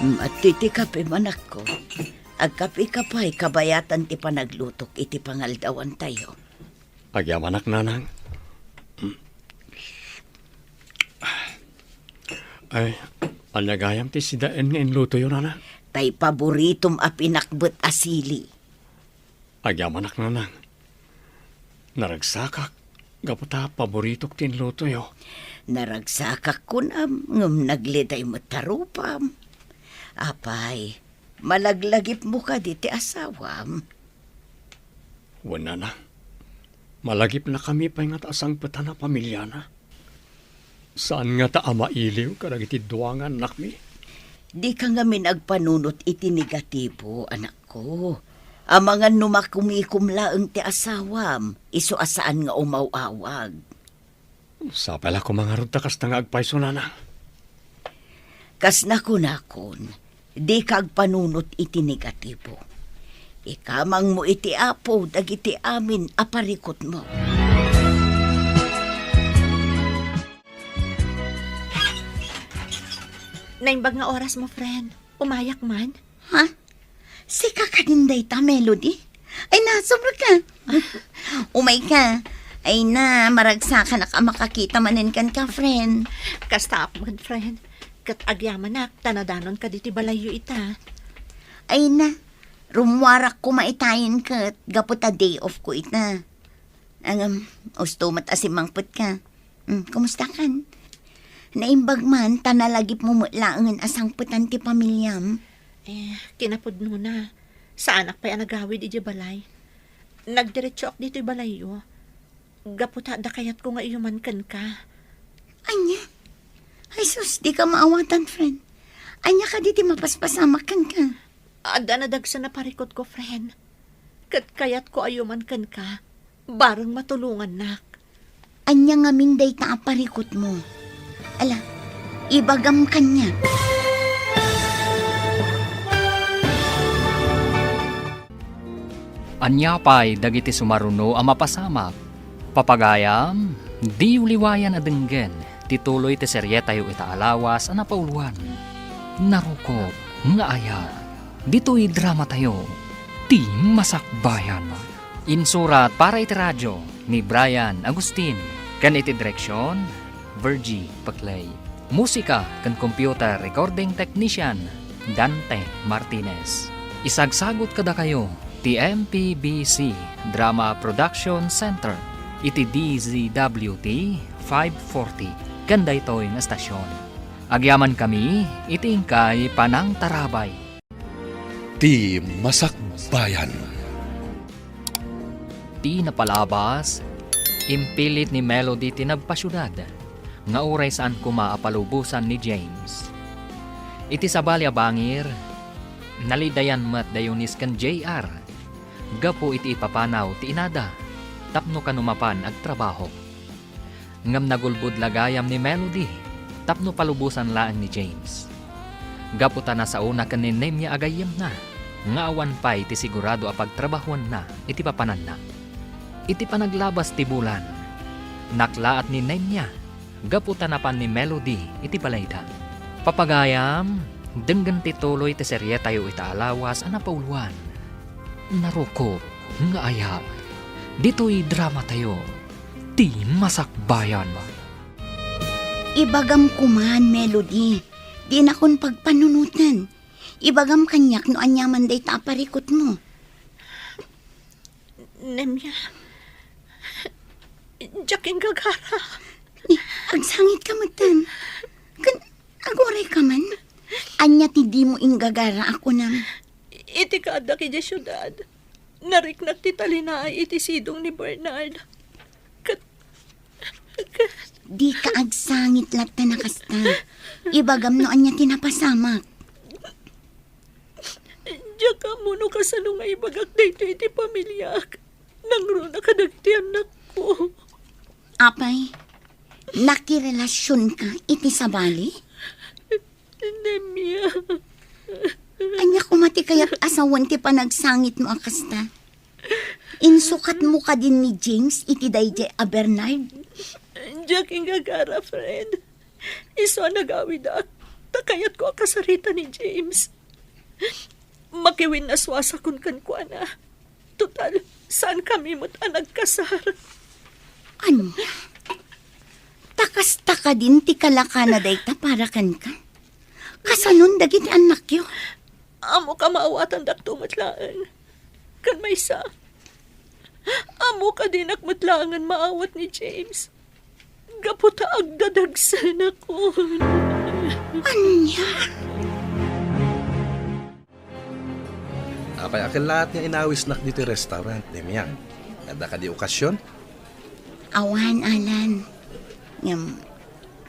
Matiti kape manak ko. Agkapi kapay kabayatan ti panaglutok iti pangaldawan tayo. Agyamanak nanang. Ay, alagayam ti sidaan nga inluto yun, nanang. Tay paboritom a pinakbet asili. Agyamanak nanang. Naragsakak. Gaputa paboritok ti inluto yo. Naragsakak ko na ngam nagliday matarupam. Apay, malaglagip mo ka di ti asawam. Wala na. Malagip na kami pa nga taasang pata na pamilya na. Saan nga ta mailiw karag iti duwangan nakmi? Di ka nga minagpanunot iti negatibo, anak ko. Amangan numakumikumlaang ti asawam, iso asaan nga umawawag. Sa pala ko mga rod takas na nga agpaiso na. Kas nakon, di kagpanunot iti negatibo. Ikamang mo iti apo, dagiti amin, aparikot mo. Naimbag nga oras mo, friend. Umayak man. Ha? Si kakadinday ta, Melody? Ay na, sobra ka. Umay ka. Ay na, maragsa ka na ka makakita manin kan ka, friend. Kasta man, friend. Kat agyamanak, tanadanon ka diti balayo ita. Ay na, rumwarak ko maitayin ka at gaputa day off ko ita. Ang ustomat asimangput ka. Kumusta kan? Naimbag man, tanalagip mo mulaangan asangputan ti pamilyam. Kinapod mo na. Sa anak pa'y anagawid iti balay. Nagdiretso ak dito'y balayo. Gaputa da kayat ko nga iyuman kan ka. Anya? Ay sus, di ka maawatan, friend. Anya ka diti mapaspasamak kan ka. Ada na dagsa na parikot ko, friend. Kat kayat ko ayuman kan ka. Barang matulungan nak. Anya nga minday ta aparikot mo. Ala, ibagam kanya. Anya pa'y dagiti sumaruno ang mapasamak. Papagayam, di uliwayan adenggen, tituloy ti serye tayo itaalawas ang napauluan. Narukop, nga aya, dito'y drama tayo, ti masakbayan. Insurat para iti radyo ni Brian Agustin, kan iti direksyon, Virgie Paclay. Musika kan computer recording technician, Dante Martinez. Isagsagot kada kayo, ti MPBC Drama Production Center, iti DZWT 540, ganda ito'y nga stasyon. Agyaman kami, iti ingkay Panang Tarabay. Ti Masakbayan. Ti napalabas, impilit ni Melody ti nagpasyudad, nga uray saan kumaapalubusan ni James. Iti sabali abangir, nalidayan mat dayonis kan JR, gapo iti ipapanaw ti inada, tapno kanumapan ag trabaho. Ngam nagulbud lagayam ni Melody, tapno palubusan laang ni James. Gapo ta na sa una kaninem niya agayam na, nga awan pa iti sigurado apag trabahuan na, iti papanan na. Iti panaglabas ti bulan, naklaat ni Nenya, gapo tanapan ni Melody, iti palayda. Papagayam, denggan ti tuloy ti serye tayo itaalawas ang napauluan. Narukop, nga aya, dito'y drama tayo, ti masakbayan. Ibagam kuman, Melody. Di na kon pagpanunutan. Ibagam kanyak no anyaman day ta aparikot mo. Nemya, Jaking gagara. Agsangit ka matan. Agoray ka man. Anya ti di mo inggagara ako nam. Iti kada ki di syudad. Nariknak ti talinaay iti sidong ni Bernard. Di ka agsangit latta na kasta. Ibagam no anya tinapasamak. Diya ka mo no kasano nga ibagak dayto iti pamilyak. Nangro na kadagiti anak ko. Apay, nakirelasyon ka iti sabali? Nemya. Anya kumati kaya't asawan ti panagsangit mo akasta. Insukat mo ka din ni James iti dayjay a Bernard. Diya gagara, friend. Iso nagawid ak. Takayat ko akasarita ni James. Makiwin na swasakon kan ko na. Total, saan kami mo't nagkasar? Anya? Takas-taka din ti kalakana dayta para kan ka. Kasanon dagiti anak yo. Amo ka maawatan dak tumatlaan. Kan may sa. Amo ka din akmatlangan maawat ni James. Gaputa agdadagsan ako. Anya? Apay akin lahat nga inawis nak dito restaurant, Nemya. Kada ka di okasyon? Awan, Alan.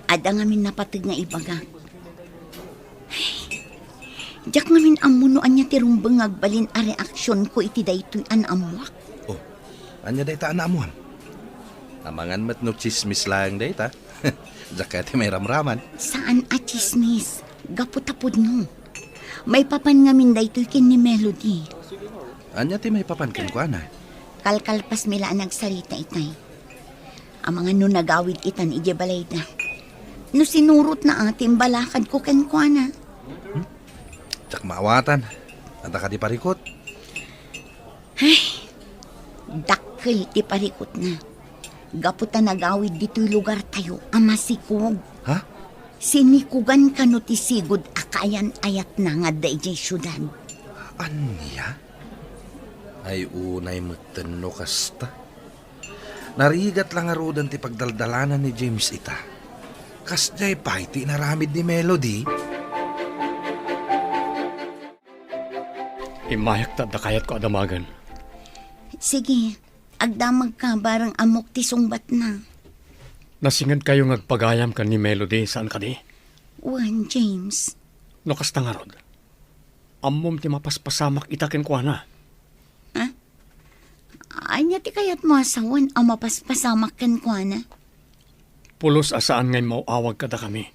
Ada ngamin napatag nga ibaga. Diyak ngamin amunoan niya tirumbang agbalin a reaksyon ko iti daytoy an amuak. Oh, anya dayta ana amuan? Amangan mat no chismis lang dayta. Jakati may ramraman. Saan a chismis? Gaputapod no. May papan ngamin daytoy kin ni Melody. Anya ti may papankin ko ana? Kalkalpas mila nagsarita itay. Ang mga no nagawid itan ije balay na. No sinurot na ating balakad ko ken ko ana. Tsak maawatan. Anda ka di parikot. Dakkel ti parikot na. Gaputa nagawid dito'y lugar tayo, amasikog. Ha? Sinikugan ka no ti sigod akayan ayat na nga dayjay syudad. Anya? Ay unay matano kasta. Narigat lang arudan ti pagdaldalanan ni James ita. Kasjay pa iti naramid ni Melody. Imayak ta da kayat ko adamagan. Sige, agdamag ka barang amok ti sungbat na. Nasingad kayo ngagpagayam kan ni Melody saan ka di? Wan, James. No kasta nga rod. Ammom ti mapaspasamak itakin ko na. Anya ti kayat mo asawan ang mapaspasamak kan ko na. Pulos asaan ngay mauawag kada kami.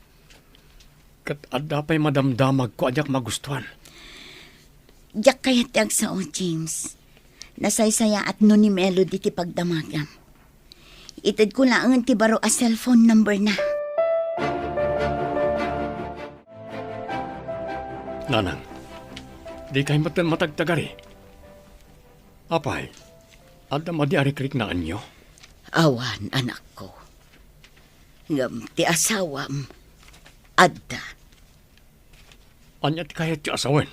Kat adda pa'y madamdamag ko adyak magustuhan. Diyak kayat ti agsao, James. Nasaysaya at no ni Melody ti pagdamagam. Itad ko lang ti baro a cellphone number na. Nanang, di kayo matagtagari. Apay, adda madiari-krik na anyo. Awan, anak ko. Ngam ti asawam, adda. Anya ti kaya ti asawen.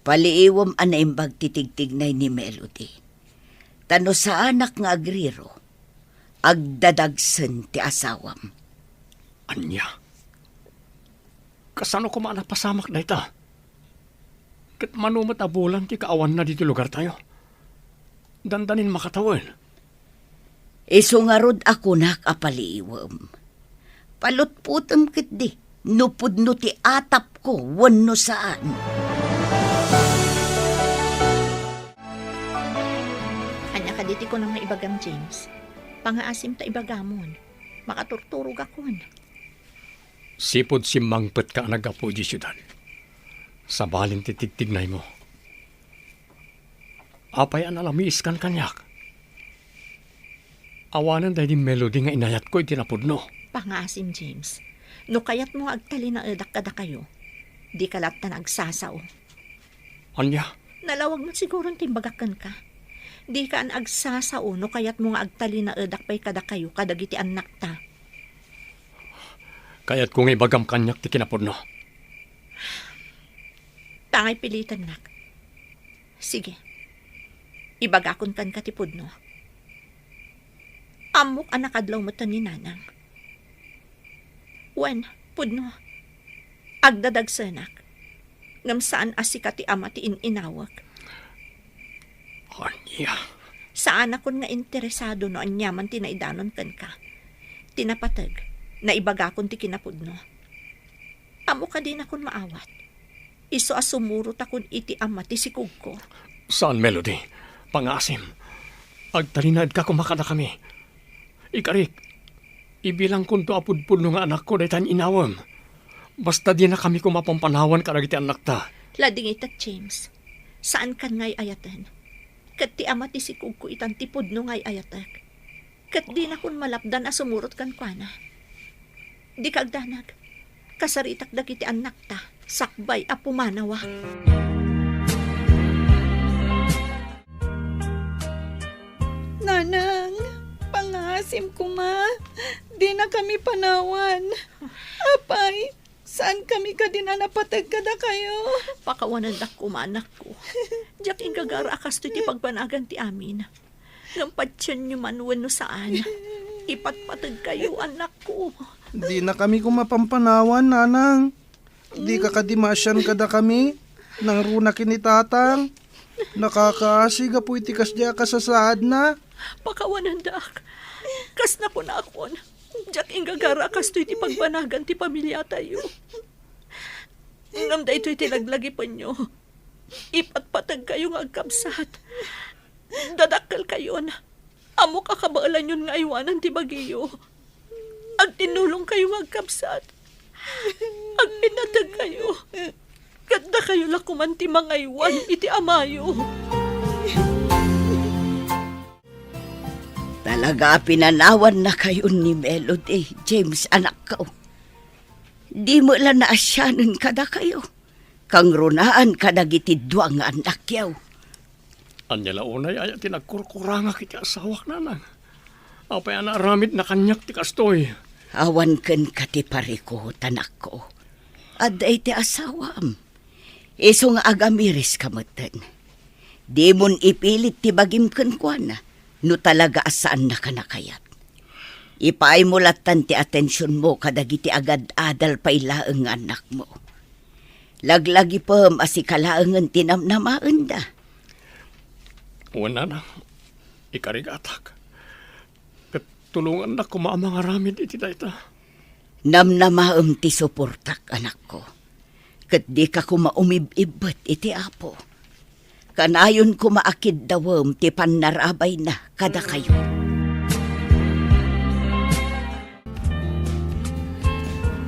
Paliiwam anaimbag titigtignay ni Melody. Tano sa anak nga agriro, agdadagsen ti asawam. Anya? Kasano ko pasamak na ita? Kat manumat abulan ti kaawan na dito lugar tayo. Dandanin makatawan. Isungarod ako nakapaliiwam. Palutputam kit di, nupudno ti atap ko, wano saan. Anya ka diti ko nang maibagam, James. Pangaasim ta ibagamon. Makaturturog akon. Sipod si mangpet ka nagapo di syudad. Sa balin titigtignay mo. Apay an alamis kan kanyak. Awanan dahil di Melody nga inayat ko itinapudno. Pangaasim, James. No kayat mo agtali na edak kada kayo. Di kalat na nagsasao. Anya? Nalawag mo siguro timbagakan ka. Di ka an agsasao no kayat mo nga agtali na edak pa'y kada kayo kadagiti anak ta. Kaya't kung ibagam kanyak ti kinapudno. Tangay pilitan nak. Sige. Ibagakon kan katipod no. Amok anak adlaw mo ni nanang. Wen, pudno. Agdadagsanak. Ngam saan asika ti ama ti inawak. Anya? Saan akon nga interesado no anyaman tinaidanon kan ka. Tinapatag na ibagakon ti kinapudno. Amo ka din akon maawat. Iso asumuro takon iti ama ti sikog ko. Saan, Melody? Pangasim. Agtalinad ka kumakada kami. Ikarik, ibilang kunto apudpud nga anak ko dahil inawam. Basta di na kami kumapampanawan karagiti anak ta. Lading itat, James. Saan kan ngay ayatan? Kat ti ama ti sikog ko itan tipod no ngay ayatak. Kat di na kun malapdan asumurot kan kwa na. Di kagdanag. Kasaritak dagiti anak ta. Sakbay a pumanawa. Nanang, pangasim ko ma. Di na kami panawan. Apay, saan kami ka din na napatag kada kayo? Pakawanan dak kumanak ko. Diyak ingagara akas to ti pagbanagan ti amin. Ngampatsyan nyo man no saan. Ipatpatag kayo anak ko. Di na kami kumapampanawan, nanang. Di ka kadimasyan kada kami. Nang runa kinitatang. Nakakaasiga po itikas diya kasasaad na. Pakawanan dak. Kas na po na akon. Diyak ingagara akas to iti pagbanagan ti pamilya tayo. Ngamda ito iti laglagi pa nyo. Ipatpatag kayo nga agkabsat. Dadakkel kayo na. Amo kakabaalan yun nga iwanan ti bagiyo. Ag tinulong kayo nga agkabsat. Ag pinatag kayo. Ganda kayo lakuman ti mga iwan iti amayo. Talaga pinanawan na kayo ni Melody, James, anak ko. Di mo lang naasyanan kada kayo. Kang runaan kadagiti duwang anak yaw. Anya launay ay tinagkurkuranga kiti asawak nanang. Apay anaramid na kanyak ti kastoy. Awan ken kati pariko, tanak ko. Aday ti asawam. Iso nga agamiris kameten. Di mon ipilit ti bagim ken kuana, no talaga asaan na kanakayat. Ipaay mo latan ti atensyon mo kadagiti agad adal pailaeng anak mo. Laglagi pam asikalaengen tinamnamaan da. Wala na, ikarigatak. Katulungan na kumamang aramid iti dayta. Namnamaam ti suportak, anak ko. Kat di ka kumaumibibot iti apo. Kanayon kumaakid dawam ti panarabay na kada kayo.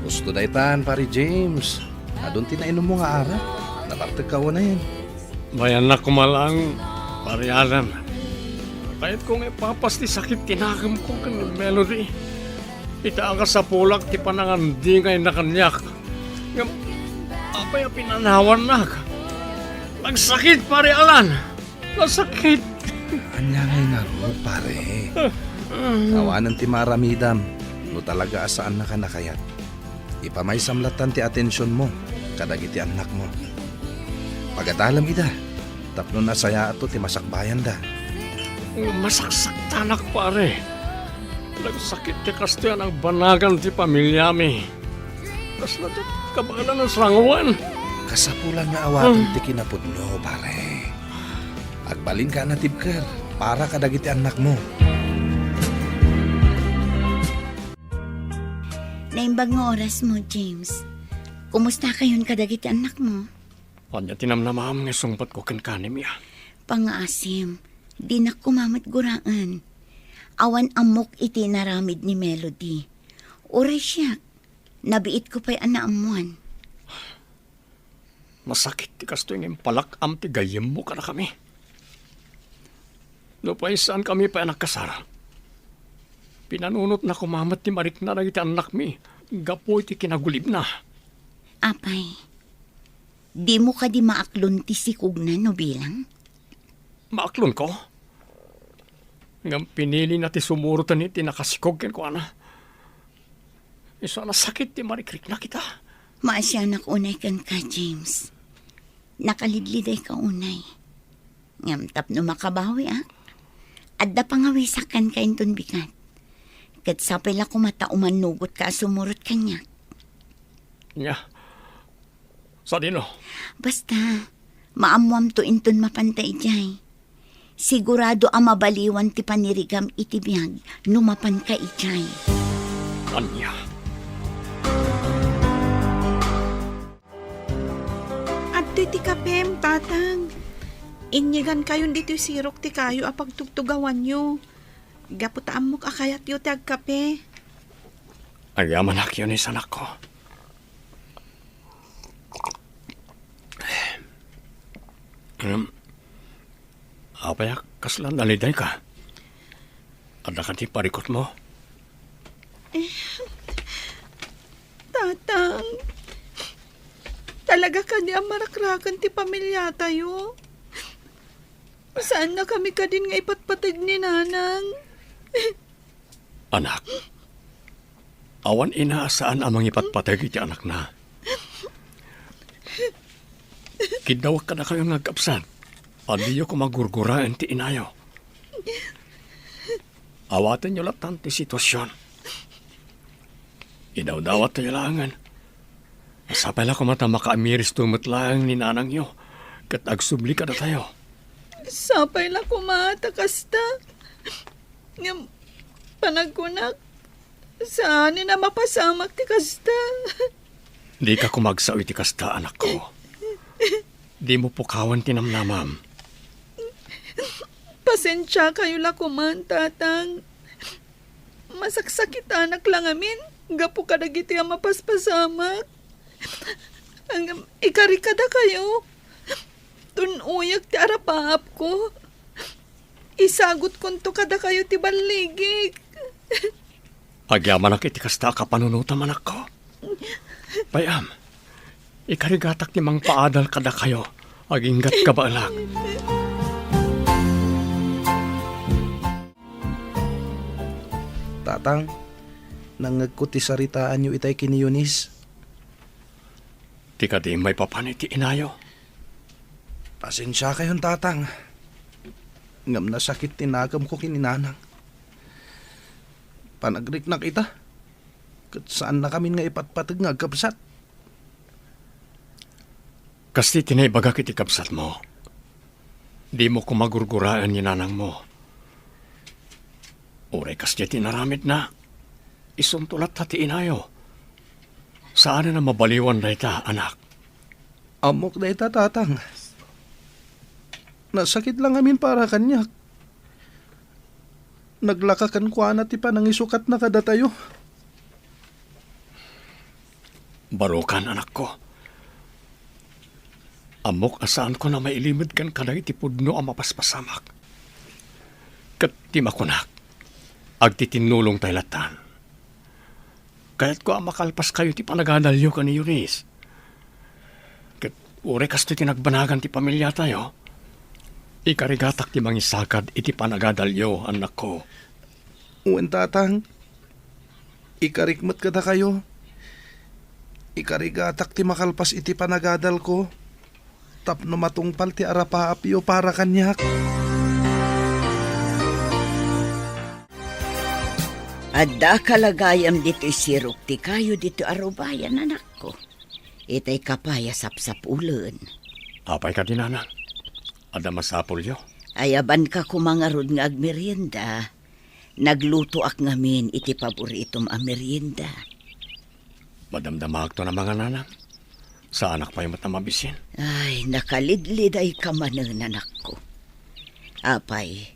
Gusto daytan, pari James. Adun tinainom mo nga ara. Nabartag ka na yan. Bayan na kumalang parialan. Kahit kung ipapas ti sakit tinakam ko kan Melody. Ita ka sa pulak ti panangandi ngay na kanyak. Ngam, apay pinanawan na ka. Nagsakit parialan. Nasakit. Anya ngay nga ro, pare. Awanan ti maramidam. No talaga asaan na ka nakayat. Ipamay samlatan ti atensyon mo. Kadagiti anak mo. Pagadalam ida. Tapno na saya ato ti masakbayan da. Masaksak tanak pare. Nagsakit ti kastoyan ang banagan ti pamilya mi. Tas na ti kabalan ng sranguan. Kasapulan nga awatin ti kinapudno, pare. Agbalin ka na tibker para kadagiti anak mo. Naimbag nga oras mo, James. Kumusta kayon kadagiti anak mo? Anya tinamnamam nga sungpat ko kankanim ya. Pangaasim, di na kumamat guraan. Awan amok iti naramid ni Melody. Oray siya, nabiit ko pa'y anaamuan. Masakit ti kasto yung impalakam ti gayem mo ka na kami. No pa saan kami pa nakasara. Pinanunot na kumamat ti marik na iti anak mi. Gapo iti kinagulib na. Apay, di mo ka di maaklon ti sikog na no bilang? Maaklon ko? Ngam pinili na ti sumurutan iti nakasikog ken ko ana. Iso na sakit ti marikrik na kita. Maasyanak unay kan ka, James. Nakalidliday ka unay. Ngam tapno makabawi, ah. Adda pangawisakan ka inton bikat. Kat sapay la kumata umanugot ka sumurot kanya. Nya. Sa dino? Basta, maamuam to inton mapantay jay. Sigurado ang mabaliwan ti panirigam iti biyag numapan ka ijay. Anya. dito ti kapem, tatang. Inyigan kayo dito sirok ti kayo apag tugtugawan nyo. Gaputaan mo akayat yu ti agkape. Agyaman ak yun anak ko. Apaya kaslan naliday ka. Ada ka ti parikot mo. Tatang, talaga ka di amarakrakan ti pamilya tayo. Saan na kami ka din nga ipatpatag ni nanang? Anak, awan inaasaan amang ipatpatag iti anak na. Kidawak ka na kayo nagkapsan. Adiyo ko magurguraan ti inayo. Awatan nyo latan ti sitwasyon. Idawdawat tayo langan. Masapay lang kumata makaamiris tumatlang ni nanang nyo. Kat agsubli ka na tayo. Sapay la kumata kasta. Ngam, panagkunak. Saan na mapasamak ti kasta? Di ka kumagsaw iti kasta, anak ko. Di mo pukawan tinamnamam. Pasensya kayo la kuman, tatang. Masaksakit anak lang amin. Gapo ka dagiti ang mapaspasamak. Ang ikarikada kayo. Tunuyak ti arapaap ko. Isagot konto kada kayo ti baligig. Agyaman ak iti kasta ka panunutam, anak ko. Bayam, ikarigatak ti mang paadal kada kayo. Aginggat ka ba lang? Tatang, nangagko ti saritaan nyo itay kini Yunis. Di ka di may papanit ti inayo. Pasensya kayon, tatang. Ngam na sakit tinagam ko kininanang. Panagrik na kita. Kat saan na kami nga ipatpatag nga kapsat. Kasi tinaibaga kiti kapsat mo. Di mo kumagurguraan ni nanang mo. Ure kasi tinaramid na. Isumtulat hati inayo. Saan na mabaliwan na ita, anak? Amok na ita, tatang. Nasakit lang amin para kanya. Naglakakan ko na ti pa nang isukat na kada tayo. Barukan, anak ko. Amok asaan ko na mailimod kan kada iti pudno ang mapaspasamak. Kat ti makunak. Agtitinulong tayo latan. Kaya't ko ang makalpas kayo ti panagadalyo ka ni Yunis. Kat ure kasto tinagbanagan ti pamilya tayo. Ikarigatak ti mangisakad iti panagadalyo, anak ko. Uwan, tatang. Ikarikmat kada kayo. Ikarigatak ti makalpas iti panagadal ko. Tapno matungpal ti arapaapyo para kanyak. Adda kalagayam dito'y sirok ti kayo dito arubayan, anak ko. Itay kapaya sapsapulan. Apay ka din, anak. Ada masapol yo. Ayaban ka kumangarod nga agmerienda. Nagluto ak ngamin iti paboritom a merienda. Madamdamag to na mga nanang. Sa anak pa yung matamabisin. Ay, nakalidlid ay kamanan, anak ko. Apay,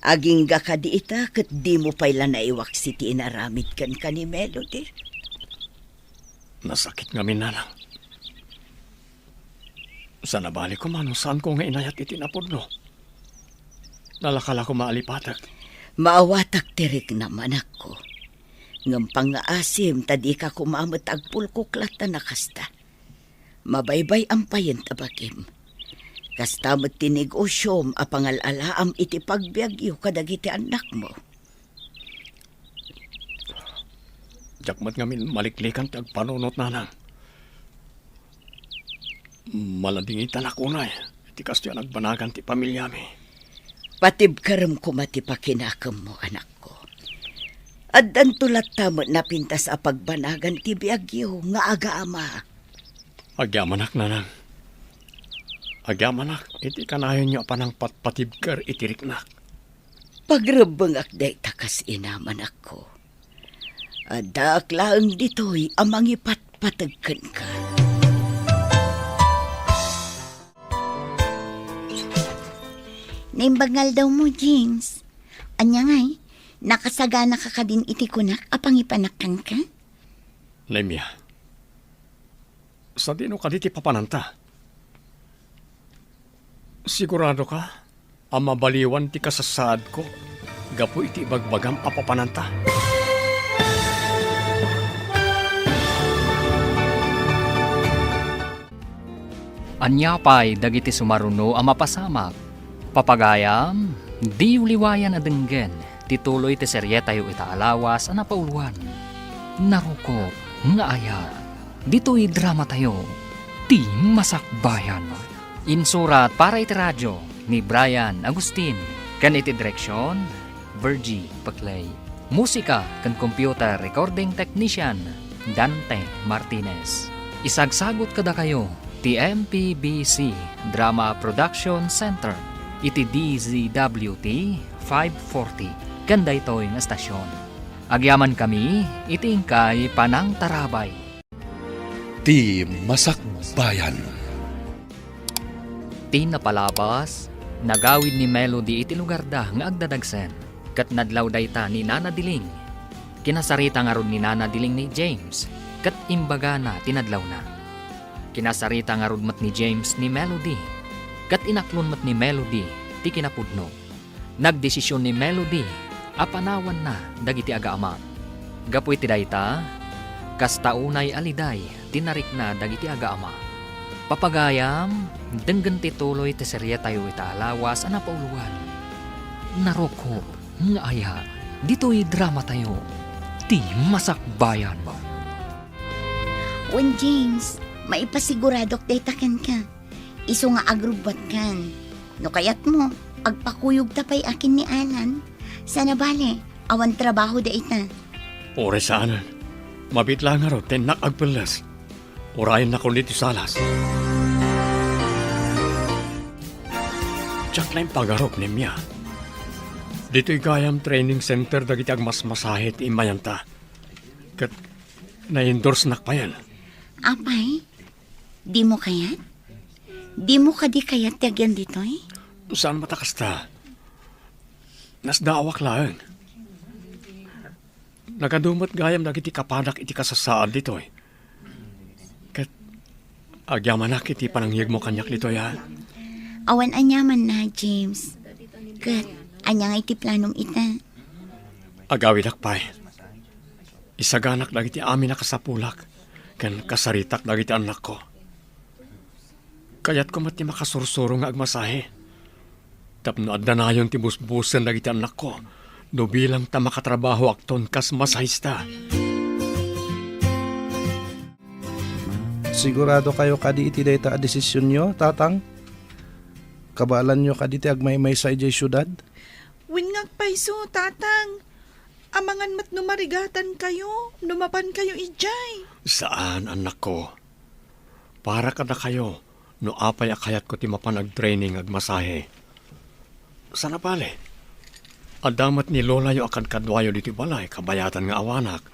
aging ga ka di ita kat di mo pala naiwak si tinaramid kan ka ni Melody. Nasakit nga minanang. Sa nabali ko man, saan ko nga inayat itinapod no? Nalakala ko maalipatag. Maawatak tirik naman ako. Ngam pang-aasim, tadi ka kumamot agpulkuklat na nakasta. Mabaybay ang payen tabakim. Kastamot tinigosyom a pangalalaam iti pagbiagyo kadagiti anak mo. Jakmat ngamin maliklikan ti agpanunot nanang. Maladingitan ako na Iti kasto nagbanagan ti pamilya mi. Patib karam kumati pakinakam mo, anak ko. Addan tulat tamo na pintas a pagbanagan ti biagyo nga aga-ama. Agyamanak nanang. Agyamanak, iti kanayon niyo pa ng patibkar itiriknak. Pagrabang akday takas inaman ako. Adak lang dito'y amang ipatpatagkan ka. Naimbagal daw mo, James. Anya ngay, nakasagana ka ka din iti kunak, apang ipanakan ka? Nemya, sa dino ka di ti papananta? Sigurado ka, ang mabaliwan ti kasasaad ko, gapu iti bagbagam apapananta. Anyapay dagiti sumaruno ang mapasamak. Papagayam, di uliwayan adenggen, tituloy ti serye tayo itaalawas ang napauluan. Narukop, nga aya, dito'y drama tayo, ti masakbayan. Insurat para iti radyo ni Brian Agustin, kan iti direksyon, Virgie Paclay. Musika kan computer recording technician, Dante Martinez. Isagsagot kada kayo, ti MPBC Drama Production Center, iti DZWT 540, kanda ito'y nga stasyon. Agyaman kami, iti ingkay Panang Tarabay. Ti Masakbayan. Ti napalabas, nagawid ni Melody iti lugar da nga agdadagsen, kat nadlaw dayta ni Nana Diling. Kinasarita nga ron ni Nana Diling ni James, kat imbaga na tinadlaw na. Kinasarita nga ron mat ni James ni Melody, kat inaklon mat ni Melody ti kinapudno. Nagdesisyon ni Melody, apanawan na dagiti agaama. Gapu iti dayta, kasta unay aliday, tinarik na dagiti agaama. Papagayam, denggan ti tuloy ti serye tayo itaalawas ang napauluan. Naroko, nga aya, dito'y drama tayo, ti masakbayan. Wen, James, maipasiguradok daytakan ka. Iso nga agrubat kan. No kayat mo, agpakuyog tapay akin ni Alan. Sana bale, awan trabaho da ita. Ore saanan, mabitla nga ro, tenak agpelas. Orayan na kulit salas. Tsak na yung pagarok ni Mia. Dito'y gayam training center dagiti agmasmasahit imayanta. Kat na-endorse nakpayan. Apay, di mo kayat? Di mo ka di kayat tagyan dito'y? Saan matakas ta? Nasdaawak lang. Nagadumat gayam dagiti kapadak iti kasasaan dito'y. Kat agyaman iti panangyag mo kanyak dito'y ha? Awan anyaman na, James. Kat, anya nga iti planong ita. Agawid akpay. Isaganak dagiti amin na kasapulak. Kan kasaritak dagiti anak ko. Kayat ko mati makasursuro nga agmasahe. Tapno adanayon ti busbusan dagiti anak ko. No bilang ta makatrabaho akton kas masahista. Sigurado kayo kadi iti dayta a desisyon nyo, tatang? Kabalan nyo kadi ti agmay-may sa ijay syudad? Wingag paiso, tatang. Amangan mat numarigatan kayo, numapan kayo ijay. Saan, anak ko? Para kada kayo, no apay akayat ko ti mapanag-training agmasahe. Sana pale? Adamat ni Lola yo akan kadwayo diti balay, kabayatan nga awanak.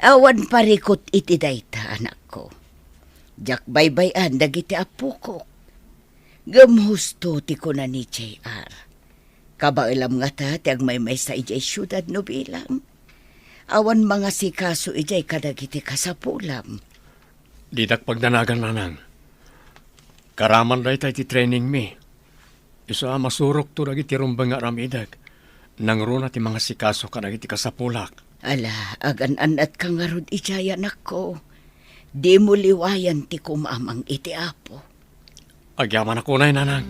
Awan parikot iti dayta, anak ko. Jak baybayan dagiti apo ko. Gamhusto ti ko na ni JR. Kabailam nga ta, ti agmay-may sa ijay syudad no bilang. Awan mga sikaso ijay kadagiti kasapulam. Didak pagdanagan nanang. Karaman day tayo ti training mi. Isa masurok to dagiti rumbang nga ramidag. Nangruna ti mga sikaso kadagiti kasapulak. Ala, agan-an at kangarod ijay anak ko. Di mo liwayan ti kumamang iti apo. Agyaman ako na nanang.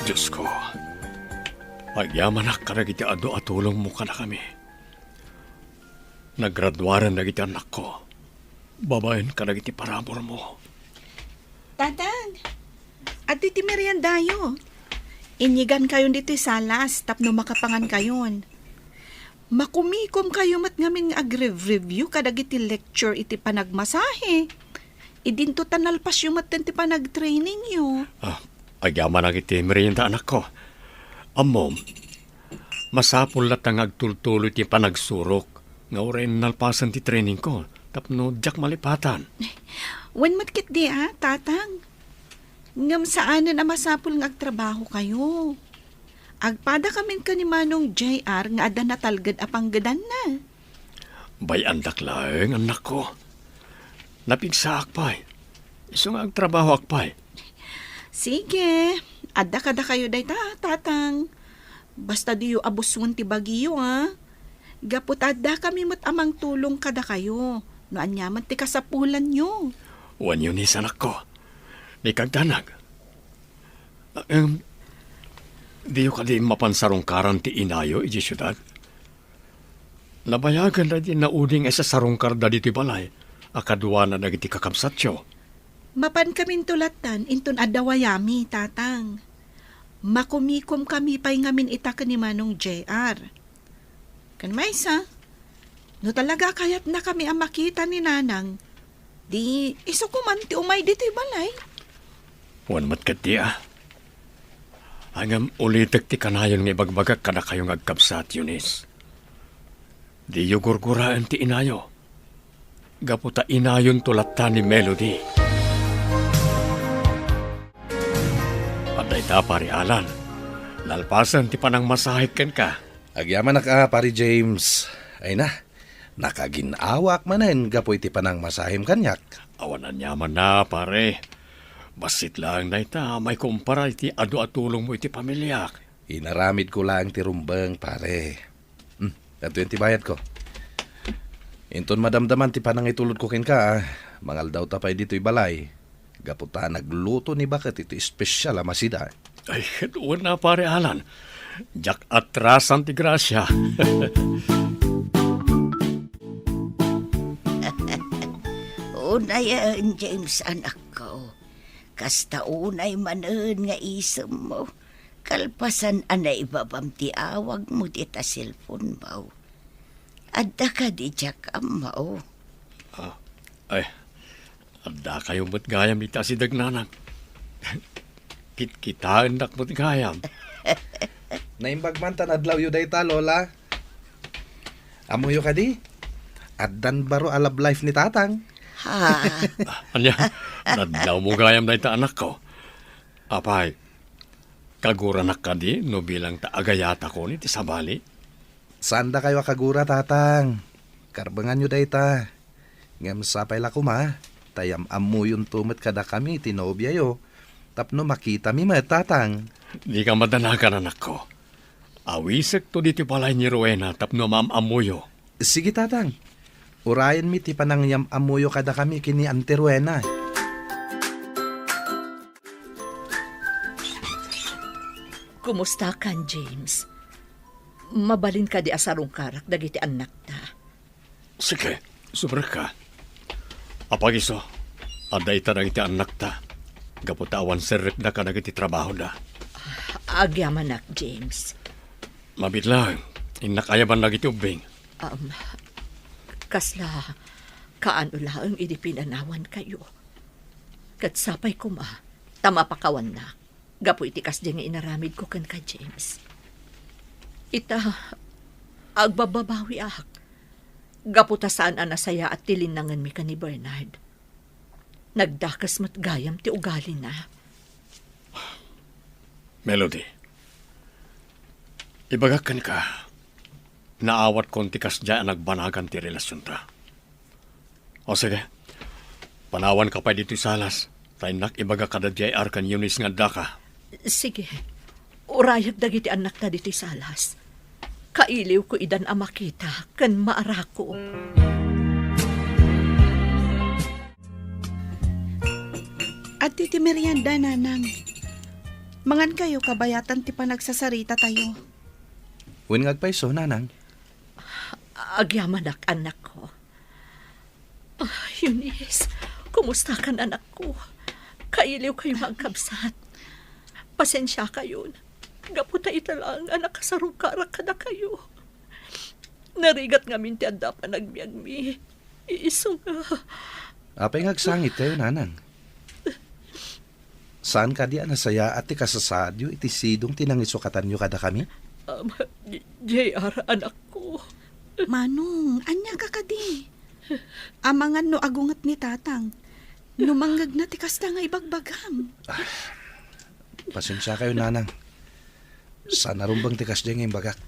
Diyos ko, agyaman na karagiti ado at tulong mo ka na kami. Naggraduaran na giti anak ko. Babayan ka na giti parabor mo. Tatang, at iti meriendayo. Inyigan kayon dito salas, tapno makapangan kayon. Makumikom kayo mat ngamin nga agre-review kadag iti lecture iti panagmasahe. Idinto tanalpas yung mat ti panag-training yo. Agyaman ang iti merienda anak ko. Amom, masapul lat ang agtultuloy ti panagsurok. Nga orin nalpasan ti training ko. Tapno jak malipatan. Wen matkit di tatang. Ngam saanan ang masapul nga agtrabaho kayo. Agpada kamin ka ni Manong JR nga ada natalgad apanggadan na. Bay andak laeng anak ko. Napigsa akpay. Iso nga agtrabaho akpay. Sige, ada kada kayo day tatang. Basta diyo abusun ti bagiyo Gapot ada kami mat amang tulong kada kayo. No anyaman ti kasapulan nyo. Wan yun is anak ko. Ni kagdanag. Di ka di mapansarong karan ti inayo iji syudad. Nabayagan na di nauding sa sarongkar da dito balay. Akadwa na nagiti kakamsatyo. Mapan kamin tulatan inton adawayami tatang. Makumikom kami pay ngamin itaka ni Manong JR. Kan maysa, no talaga kayat na kami ang makita ni Nanang, di iso kuman ti umay dito balay. Wan matkat di Hangam ulitek ti kanayon nga bagbagak kada kayong agkabsat Yunis. Di yu gurguraan ti inayo. Gaputa inayon tulatan ni Melody. Paday ta pari Alan. Lalpasan ti panang masahik ken ka. Agyaman na pari James. Ay na, nakaginawak manen gapoy ti panang masahim kanyak. Awanan yaman na pare. Basit lang na ita, may kumpara iti adu-atulong mo iti pamilyak. Inaramid ko lang ti rumbang pare. Ito yung tibayad ko. Inton madamdaman ti panang itulod ko ken ka, mangal daw tapay dito'y balay. Gaputa nagluto ni bakit ito espesyal amasida. Ay, doon na pare Alan. Jak atrasan ti grasya. Unayan, James, anak ko. Kasta unay manen nga isem mo. Kalpasan anay babam ti awag mo di ta cellphone mo. Adda ka di jak mo. Ay, adda kayo mo't gayam ita si Dagnanang. Kitaan dak mo't gayam. Naimbag man tanadlaw yu dayta, Lola. Amuyo ka di? Addan baro alab life ni tatang. Ha? Anya, nadlaw mo gayam na ita anak ko. Apay, kaguranak ka di no bilang taagayata ko ni ti sabali. Saan da kayo kagura, tatang? Karbangan nyo dayta. Ngam sapay la kuma. Tayam amuyon tumit kada kami, tinobya yo. Tapno makita mi tatang. Di ka madanakan anak ko. Awisek to diti palay ni Rowena tapno amuyo. Sige, tatang. Urayan mi ti panangyam amuyo kada kami kini Ante Rowena. Kumusta kan, James? Mabalin ka di asarong karak dagiti anak ta. Sige, sobra ka. Apagiso, aday ta dagiti anak ta. Gaputawan serret na ka dagiti trabaho da. Agyaman nak, James. Mabitlang, inakayaban dagiti ubing. Kasla, kaano lang idi pinanawan kayo. Katsapay ko tama pakawan na. Gapo iti kasdi nga inaramid ko kan ka, James. Ita, agbababawi ak. Gapo ta saan anasaya at tilinangan mi ka ni Bernard. Nagdakas mat gayam ti ugali na. Melody, ibagakan ka. Naawat kon ti kasdya nagbanagan ti relasyon ta. O sige, panawan ka pa dito salas. Tayo ibaga ka da JR kan Yunis nga daka. Sige, urayag dagiti anak ta diti salas. Kailiw ko idan ang makita, kan maarako. At ti merienda, Nanang. Mangan kayo kabayatan ti panagsasarita tayo. Uwin ngagpaiso, nanang. Agyaman anak ko. Eunice, kumusta kan anak ko? Kailiw kayo magkabsat. Pasensya kayo. Gaputa ita lang anak kasarong karak kada kayo. Narigat nga minti anda pa nagbiag mi. Iso nga. Apay ngagsangit kayo, nanang. Saan ka di nasaya at ti kasasadyo iti sidong tinangisukatan nyo kada kami? JR, anak ko. Manong, anya ka kadi. Amangan no agungat ni tatang. Numanggag na ti kasta nga ibagbagam. Pasensya kayo, nanang. Sana rumbang tikas dyan ngayong bagak.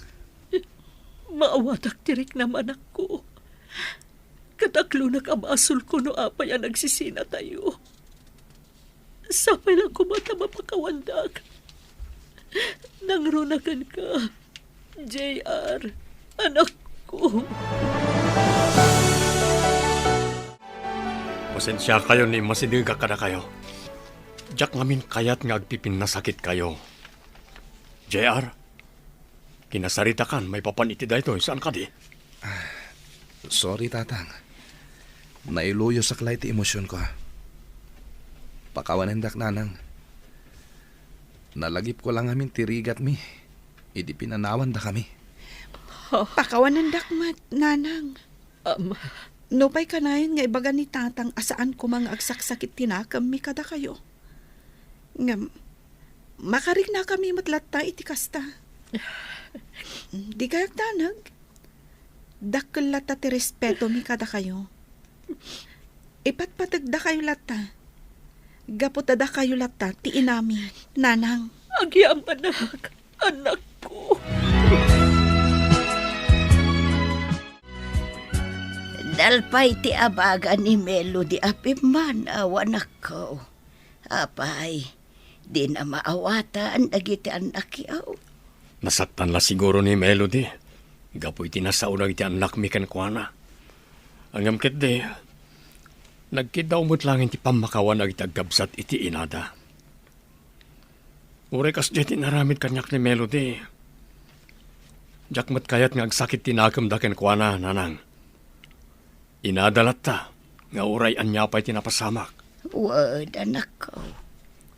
Maawatak tirik naman ako. Kataklo na kamasol ko no apay ang nagsisina tayo. Sapay lang kumata mapakawandak. Nangrunakan ka, JR, anak ko. Pasensya kayo ni masidiga kada kayo. Diyak ngamin kayat nga agpipin na sakit kayo. JR, kinasarita kan, may papaniti da ito. Saan ka di? Sorry, tatang. Nailuyo sa klay ti emosyon ko. Pakawanendak, nanang. Nalagip ko lang amin tirigat mi. Idi pinanawan da kami. Pakawanan dakmat, nanang. Nopay kanayon nga ibaga ni tatang asaan ko mga agsaksakit tinakam mi kada kayo. Nga, makarig na kami matlatta iti kasta. Di kayak tanag. Dakkel lata ti respeto mi kada kayo. Ipatpatagda kayo lata. Gaputada kayo lata ti inami, nanang. Agyam anak ko. Dalpay ti abaga ni Melody apiman awan ako. Apay, di na maawatan dagiti anak yaw. Nasaktan la siguro ni Melody. Gapoy tinasaunag iti anak mi kankwana. Ang amkit di, nagkidaw mo't lang iti pamakawan ag itagabsat iti inada. Ure kas di naramid kanyak ni Melody. Jakmat kayat nga agsakit tinagam da kankwana, nanang. Inadalat ta, nga uray anya pa'y tinapasamak. Wad anak ko.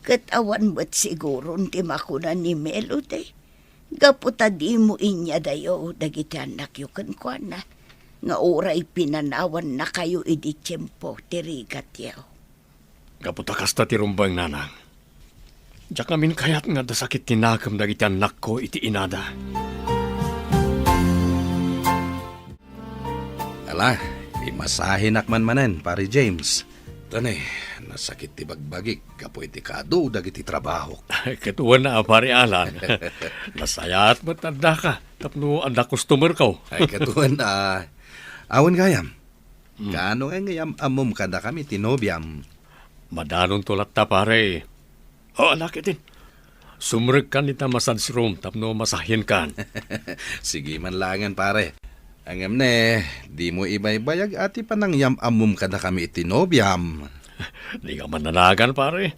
Katawan mo't siguro ti makunan ni Melody. Gaputa di mo inya dayo dagiti anak yu kankwana. Nga uray pinanawan na kayo idi tiyempo tirigat yaw. Gaputa kasta ti rumbang, nanang. Diyak namin kayat nga dasakit tinagam dagiti anak ko iti inada. Ala, imasahin akman manen, pare James. Tanay, nasakit ti bagbagik, kapo iti kado dagiti trabaho. Katuan na, pare Alan. Nasaya at matanda ka. Tapno anda customer ko. Ay katuan na, awan gayam. Kaano nga ngayam amom kada kami tinobyam. Madanon tulat ta, pare. O, anak itin. Sumreg kan ita massage room, tapno masahin kan. Sige man langan, pare. Angam ne, di mo ibaybayag ati panangyam amom kada kami tinobyam. Di ka mananagan, pare.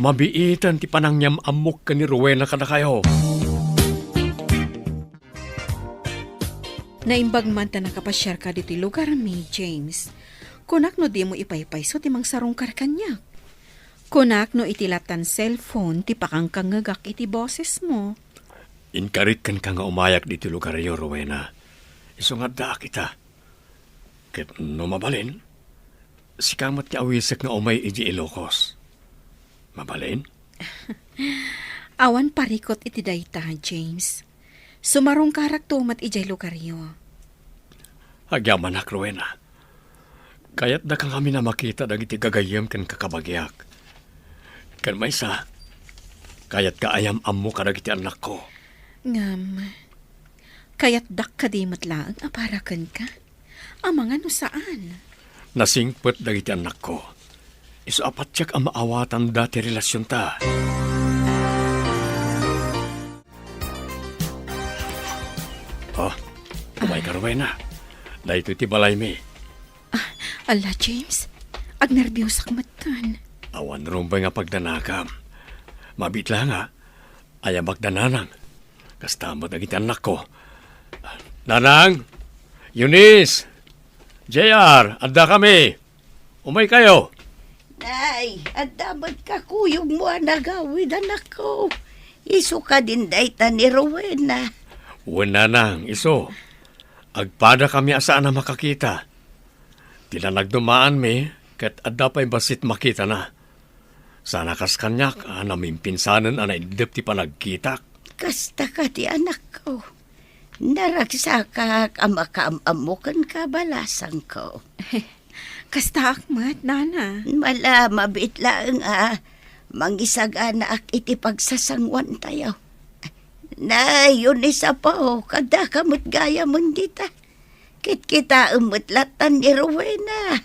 Mabiitan ti panangyam amok ka ni Rowena kada kayo. Naimbag man ta nakapasyar ka diti lugar mi, James. Kunak no di mo ipaypayso ti mangsarong karkanyak. Kunak no itilatan cellphone ti pakangkangagak iti boses mo. Inkarit kan ka nga umayak diti lugar yo, Rowena. Isungat da kita. Ket no mabalin, si kamat ti awisek nga umay iji Ilocos. Mabalin? Awan parikot iti dayta, James. Sumarong karak tumat ijay lugaryo. Agyaman na, Rowena. Kaya't da kang kami na makita dagiti gagayam kan kakabagyak. Kan may sa, kaya't kaayam ammo ka dagiti anak ko. Ngam, kaya't dak kadimat lang aparakan ka. Amangan no saan? Nasingpet dagiti anak ko. Isu apat tiyak ang maawatan dati relasyon ta. Oh, kumay ka, Rowena. Dahito iti balay mi. Ala, James. Agnerbyos akmatan. Awan rumbay nga pagdanakam. Mabitla nga. Ayaw magdananang. Kastamot dagiti anak ko. Nanang! Eunice! JR! Anda kami! Umay kayo! Nay, at dapat ka kuyog mo nagawid anak ko. Isu ka din dayta ni Rowena. Wala nang, iso. Agpada kami asaan na makakita. Tila nagdumaan mi, kat adda pa'y basit makita na. Sana kas kanyak, namin pinsanan anay idip ti panagkitak. Kasta ka ti anak ko. Naragsa ka amakaamamukan ka balasang ko. Kasta akmat, nana. Mala, mabit lang mangisagana ak iti pagsasangwan tayo. Na, yun isa pa kada kamot gaya mo dita. Kit kita umutlatan ni Rowena.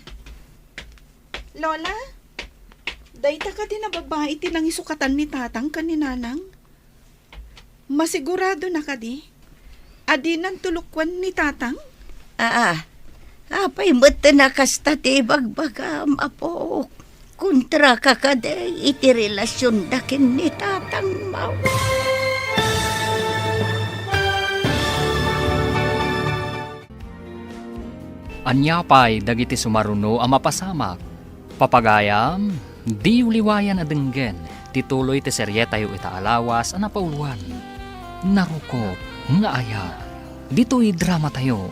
Lola, dayta ka din na babae tinang isukatan ni tatang kaninanang. Masigurado na ka di? Adi ng tulukwan ni tatang? Apay mo't na kasta ti bagbagam, apo. Kontra ka kaday iti relasyon dakin ni tatang mau. Anyapay dagiti sumaruno a mapasamak. Papagayam, di uliwayan adenggen, tituloy ti serye tayo itaalawas a napauluan. Narukop nga aya, dito'y drama tayo,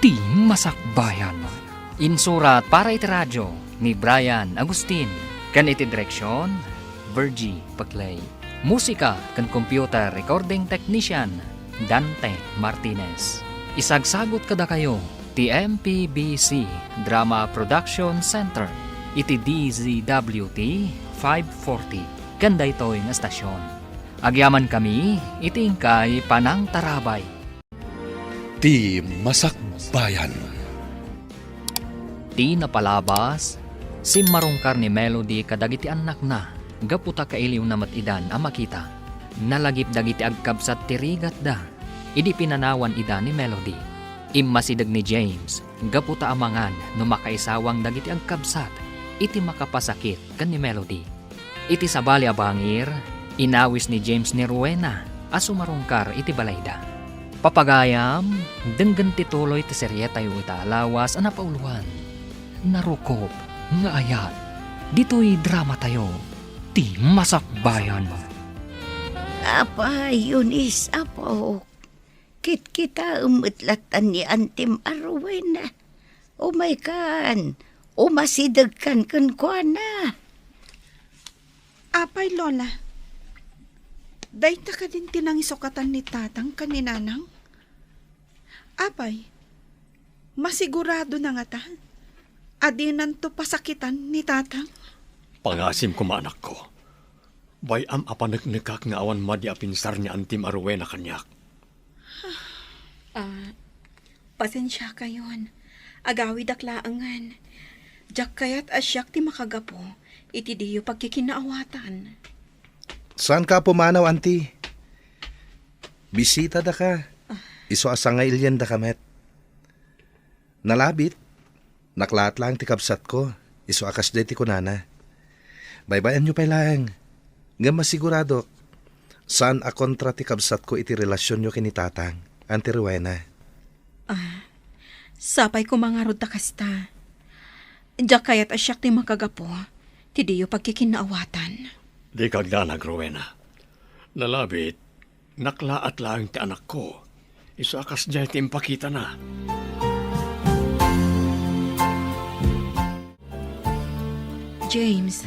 ti masakbayan. Insurat para iti radyo ni Brian Agustin, kan iti direksyon, Virgie Paclay. Musika kan computer recording technician, Dante Martinez. Isagsagot kada kayo, ti MPBC Drama Production Center, iti DZWT 540, ganda ito'y nga stasyon. Agyaman kami, iti ingkay Panang Tarabay. Ti Masakbayan. Ti napalabas, si marungkar ni Melody kadagiti anak na, gaputa kailiw na matidan ang makita. Nalagip dagiti agkabsat ti rigat da, idi pinanawan ida ni Melody. Immasidag ni James, gaputa amangan no makaisawang dagiti agkabsat, iti makapasakit kan ni Melody. Iti sabali abangir, inawis ni James ni Rowena, asumarungkar iti balayda. Papagayam, denggan tituloy ti serye tayo itaalawas a napauluan. Narukop, nga ayat, dito'y drama tayo, ti masakbayan. Apa, Eunice, apo. Kit kita umutlatan ni Antim Arwena. Umay kan, umasidag kan kwa na. Apay, Lola. Dayta ka din tinang isukatan ni tatang kaninanang? Apay, masigurado na nga ta. Adinan to pasakitan ni tatang? Pangasim ko maanak ko. Bayam apanagnikak nga awan madi apinsar ni Antim Arwena kanyak. Pasensya kayon. Agawi daklaangan. Jak kayat asyak ti makagapo, iti diyo pagkikinaawatan. Saan ka pumanaw, auntie? Bisita da ka. Iso asangay ilyan da kamet. Nalabit. Naklaat lang ti kabsat ko. Iso akas deti ko nana. Baybayan nyo pa lang. Nga masigurado. Saan a kontra ti kabsat ko iti relasyon nyo kinitatang, Auntie Rowena? Sapay ko mga rod takasta. Jak kayat asyak ti makagapo, ti diyo pagkikinaawatan. Di kagdanag, Rowena. Nalabit, naklaat lang ti anak ko. Iso akas dyan ti impakita na. James,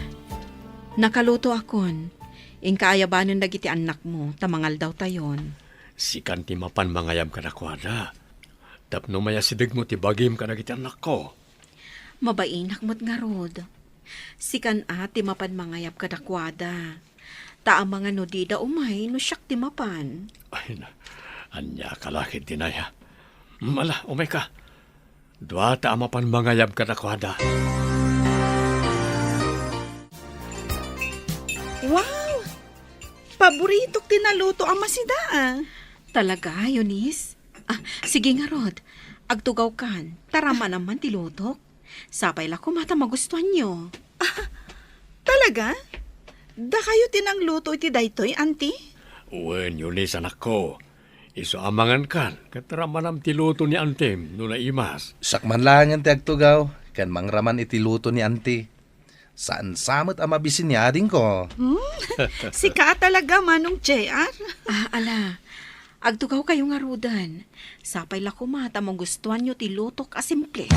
nakaluto akon. Ingkaayabanan dagiti anak mo, tamangal daw tayon. Sikan ti mapan mangayam ka na kwada. Tapno maya sidig mo ti bagim ka na giti anak ko. Mabainak mo't nga rod. Sikan ti mapan mangayap kadakwada. Taang mga nodida umay no siyak ti mapan. Ay na, anya kalakit dinaya. Mala, umay ka. Dua ta mapan mangayam ka na kwada. Wow! Paborito tinaluto ang masida. Talaga, Eunice? Sige nga rod. Agtugaw kan. Tarama naman ti lutok. Sapay la kumata magustuhan nyo. Talaga? Da kayo tinang luto iti daytoy, auntie? Uwen, Eunice, anak ko. Iso amangan kan. Kataramanam ti luto ni Antem, no na imas. Sakman lang ang tiagtugaw. Kan mangraman iti luto ni auntie. Saan samot ang mabisinyading ko? Si ka talaga, Manong JR. Ala. Agtugaw kayo nga rudan. Sapay la kumata mong gustuhan nyo ti lutok a simple.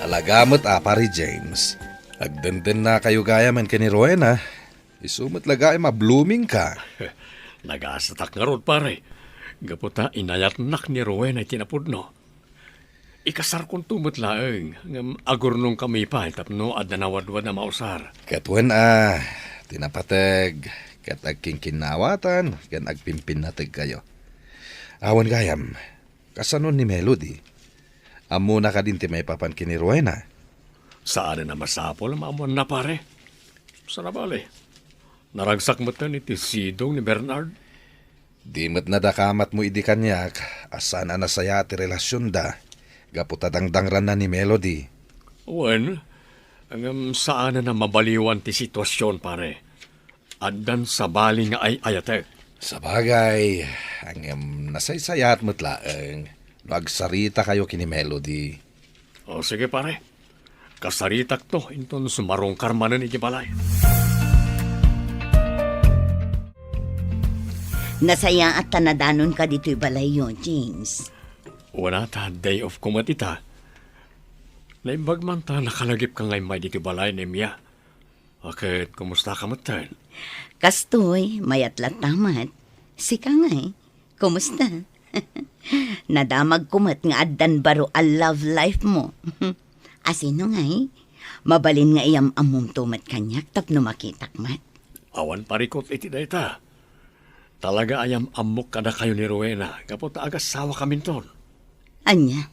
Talagamot pare James. Agdenden na kayo gaya man kini Rowena. Isumot laga ay ma-blooming ka. Nagasatak nga rod, pare. Gaputa, inayat nak ni Rowena ay tinapudno. Ikasar kong tumot laeng, ngam agurnong kami pa, tapno at nanawadwad na mausar. Katwen tinapateg, kat agkingkinawatan, kan agpimpinateg kayo. Awan gayam, kasanon ni Melody. Amo na ka din ti may papan kini Rowena. Saan na masapol, maamon na pare. Sarabali. Naragsak mo ta ni Sidong ni Bernard. Di mo't nadakamat mo idi kanyak, asan na saya ti relasyon da. Gaputa dangdangran na ni Melody. Wen, ang saan na mabaliwan ti sitwasyon, pare. Addan sa bali nga ay ayatek. Sa bagay, ang nasaysayat mo't laeng, nagsarita kayo kini Melody. O sige, pare. Kasaritak to, inton sumarong karmanan ikibalay. Nasaya at tanadanon ka dito'y balay yun, James. Wala ta, day of kumatita. Naimbag man ta, nakalagip ka ngay may dito balay ni Mia. Bakit, kumusta ka matan? Kastoy, mayat latamat. Sika ngay, kumusta? Nadamag kumat nga addan baro a love life mo. Asino ngay, mabalin nga iyam among tumat kanyak tapno makitak mat. Awan parikot iti dayta. Talaga ayam amok kada kayo ni Rowena. Kapot agasawa kami ton. Anya,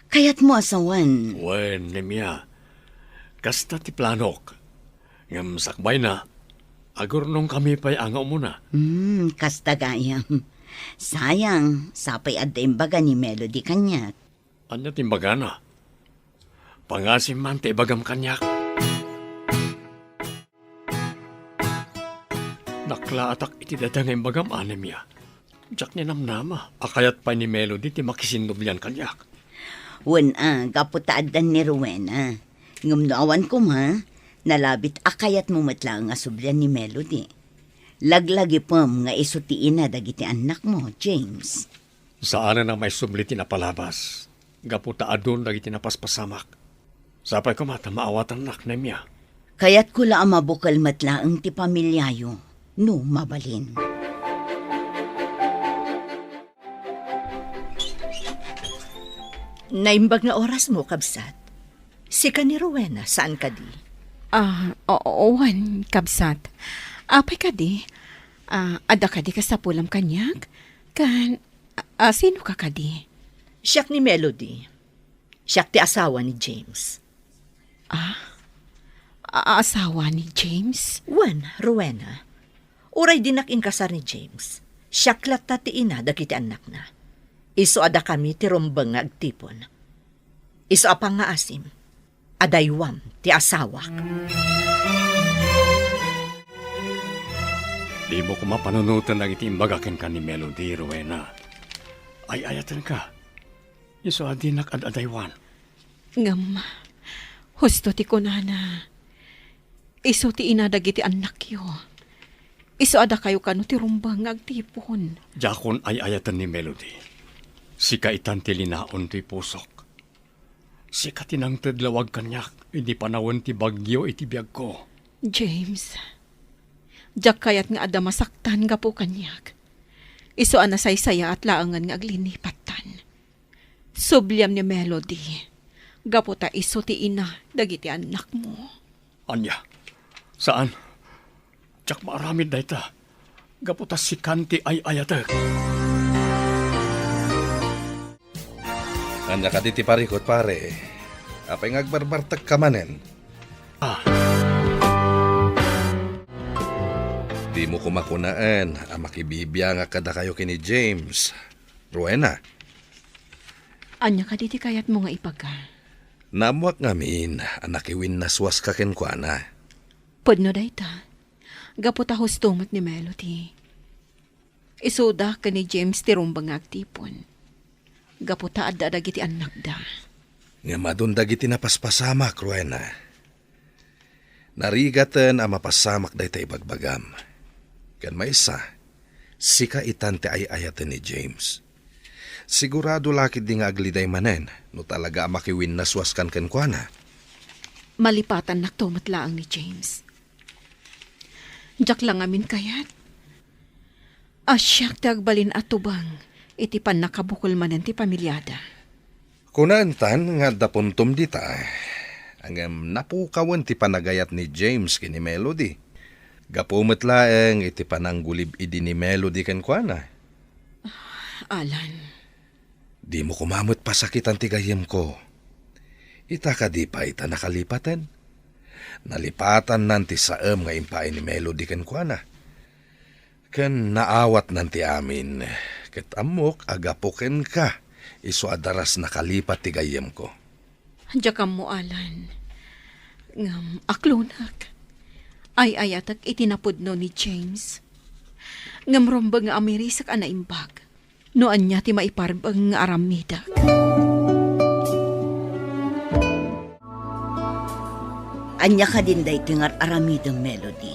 kayat mo asawan. Wen, ni Mia. Kasta ti planok. Ngam sakbay na. Agurnong kami pa'y angaw muna. Kasta gayam. Sayang, sapay adda imbaga ni Melody kanyak. Anya timbaga na. Pangasim man ti bagam kanyak. Naklaatak iti dadang bagam anem ya. Diyak ni namnama. Akayat pa ni Melody ti makisindoblian kanyak. Wen gaputaadan ni Rowena. Ngumnaawan ko ma, nalabit akayat mo matlang nga sublian ni Melody. Laglagi pom nga isutiin na dagiti anak mo, James. Saan na may subliti na palabas. Gaputa adun dagiti na paspasamak. Sapay ko mata maawatan nak na miya. Kaya't kula ang mabukal matlaang ti pamilyayo, no mabalin. Naimbag na oras mo, kabsat. Si ka ni Rowena, saan ka di? Owan, kabsat. Apay ka di? Ada ka di ka sa pulam kanyak? Sino ka di? Siyak ni Melody. Siyak ti asawa ni James. Asawa ni James? Wan, Rowena. Uray dinak inkasar ni James. Siyak latta ti ina dagiti anak na. Iso ada kami ti rumbang nga agtipon. Iso apang nga asim. Adaywam ti asawak. Di mo ko mapanunutan lang iti imbagakin ka ni Melody, Rowena. Ay ayatan ka. Iso adinak ad adaywan. Ngam, husto ti kunana. Iso ti inadag iti anak yo. Iso ada kayo kano ti rumbang agtipon. Jakon ay ayatan ni Melody. Sika itan ti linaon ti pusok. Sika tinang tedlawag kanyak. Hindi panawon ti bagyo iti biyag ko. James, jak kayat nga ada masaktan nga po kanyak. Iso anasaysaya at laangan nga aglinipatan. Subliam ni Melody. Gaputa iso ti ina dagiti anak mo. Anya, saan? Tsak maaramid na ita. Gaputa si Kanti ay ayatek. Anya ka di ti parikot pare. Apay ngagbarbartag ka manen. Di mo kumakunaan, makibibiya nga kada kayo kini James. Rowena. Anya ka diti kayat mo nga ipaga. Namuak ngamin, anak iwin naswas ka kenkwana. Pudno dayta. Gaputa hustumot ni Melody. Isuda ka ni James ti rumbang agtipon. Gaputa adda dagiti anak da. Nga madundag iti napaspasamak, Rowena. Narigatan ang mapasamak day tayo bagbagam. Kan maysa, sika itante ay ayatan ni James. Sigurado lakid di nga agliday manen, no talaga makiwin naswas kan kenkwana. Malipatan naktumatlaang ni James. Diyak lang amin kayat. Asyak tagbalin at tubang, iti pan nakabukol manen ti pamilyada. Kunantan nga dapuntom dita, ang napukawan ti panagayat ni James kini Melody. Gapumet laeng iti pananggulib idi ni Melody kenkwana. Alan, Di mo kumamot pa sakitan ti gayem ko. Ita ka di pa ita nakalipatan. Nalipatan nanti saem nga impain ni Melody kenkwana. Ken naawat nanti amin. Ket amok agapuken ka. Isu adaras nakalipat ti gayem ko. diyak mo Alan. Ngam, aklunak. Ay ayatak itinapudno ni James. Ngam romba nga amirisak anaimbag. Noan niya ti maiparbang nga aramidak. Anya ka din day tingar aramidang Melody.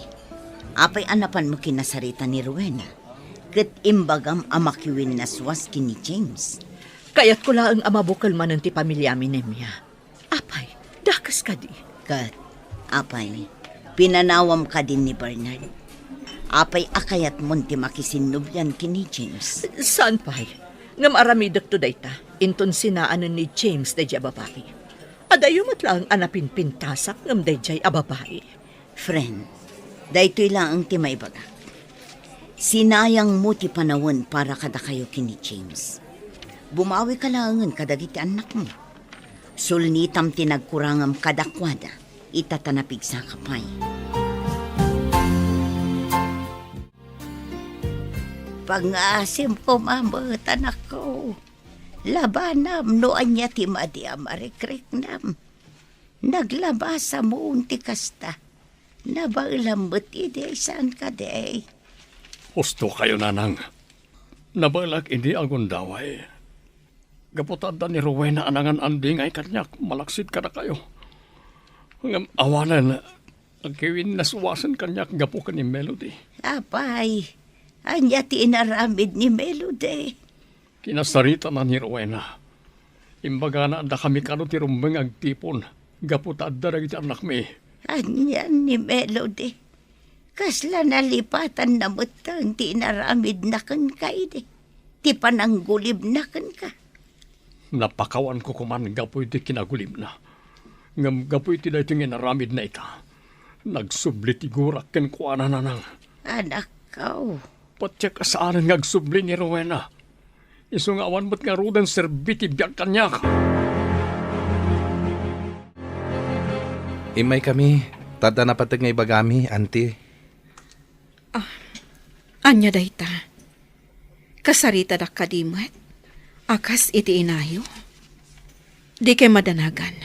Apay anapan mo kinasarita ni Rowena. Kat imbagam amakiwin naswas kini James. Kaya't ko lang ang amabukal man ti pamilya mi Nemya. Apay, dakas ka di. Kat, apay, pinanawam ka din ni Bernard. Apay akayat mo ti makisinubyan kini James. Saan pa'y? Ngam aramidak to dayta. Inton sinaanan ni James dayjay babae. Adayumot lang anapin pintasak ngam dayjay babae. Friend, daytoy lang ang ti maibaga. Sinayang mo ti panawon para kada kayo kini James. Bumawi ka langan kadagiti anak mo. Sulnitam tinagkurangam kadakwada. Itatanapig sa kapay. Pangasim ko, mamot, anak ko. Labanam, noan niya ti madi amarikrik nam. Naglabasa mo unti kasta. Nabalambot ide, saan ka de? Husto kayo, nanang. Nabalag hindi agon daway. Gaputanda ni Rowena anangan anding ay kanyak, malaksid ka na kayo. Ngam awanan, agkiwin naswasan kanyak gapo ka ni Melody. Apay, anya ti inaramid ni Melody. Kinasarita na ni Rowena. Imbaga na anda kami kano ti rumbeng agtipon. Gaputanda na iti anak mi. Anyan ni Melody. Kasla nalipatan na mutang ti inaramid na kan ka ide. Ti pananggulib na kan ka. Napakawan ko kuman gapoy ti kinagulim na. Ngam gapoy ti dayto nga naramid na ita. Nagsubli ti gurak ken kuana nanang. Anak ko. Patsyak saan ang nagsubli ni Rowena. Iso nga awan ba't nga rudan serbiti biyak kanyak. Imay kami, tada na patag nga ibagami, auntie. Anya dayta. Kasarita da kadimat. Akas iti inayo. Di kay madanagan.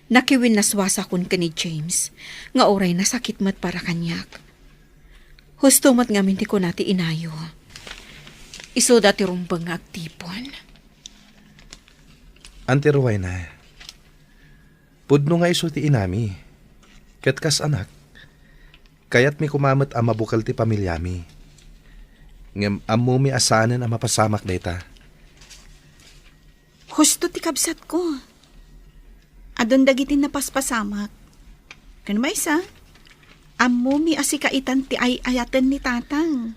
Nakiwin naswasa kun ka ni James. Nga oray na sakit mat para kanyak. Husto mat nga minti ko nati inayo. Iso dati rumbang nga agtipon. Auntie Rowena, pudno nga iso ti inami. Ket kas anak, kayat mi kumamot ang mabukal ti pamilyami. Ngem ammo mi asanen ang mapasamak dayta. Husto ti kabsat ko. Adon dagitin na paspasamak. Kano ba isa? Ammo mi asikaitan ti ay ayatan ni tatang.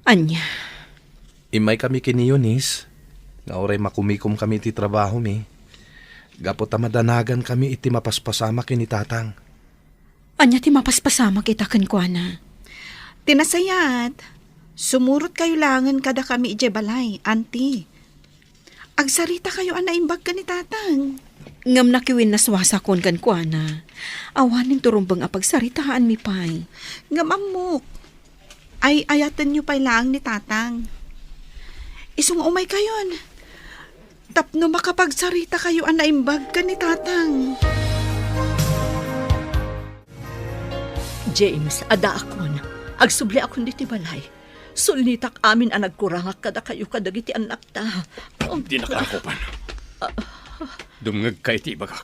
Anya. Imay kami kini Eunice, nga oray makumikom kami ti trabaho mi. Gapot madanagan kami iti mapaspasamak kini tatang. Anya ti mapaspasama kita kenkwana. Tinasayat. Sumurot kayo langan kada kami ije balay, auntie. Agsarita kayo anaimbag ka ni tatang. Ngam nakiwin naswasa kon kenkwana. Awanin turumbang apagsaritaan mi pay. Ngam amok. Ay ayatan niyo pay lang ni tatang. Isung umay kayon. Tapno makapagsarita kayo ang naimbag ka ni tatang. James, ada akon. Agsubli akon diti balay. Sulnitak amin ang nagkurangak kada kayo kadagiti anak ta. Di nakarakupan. Dumngag ka iti ibaga.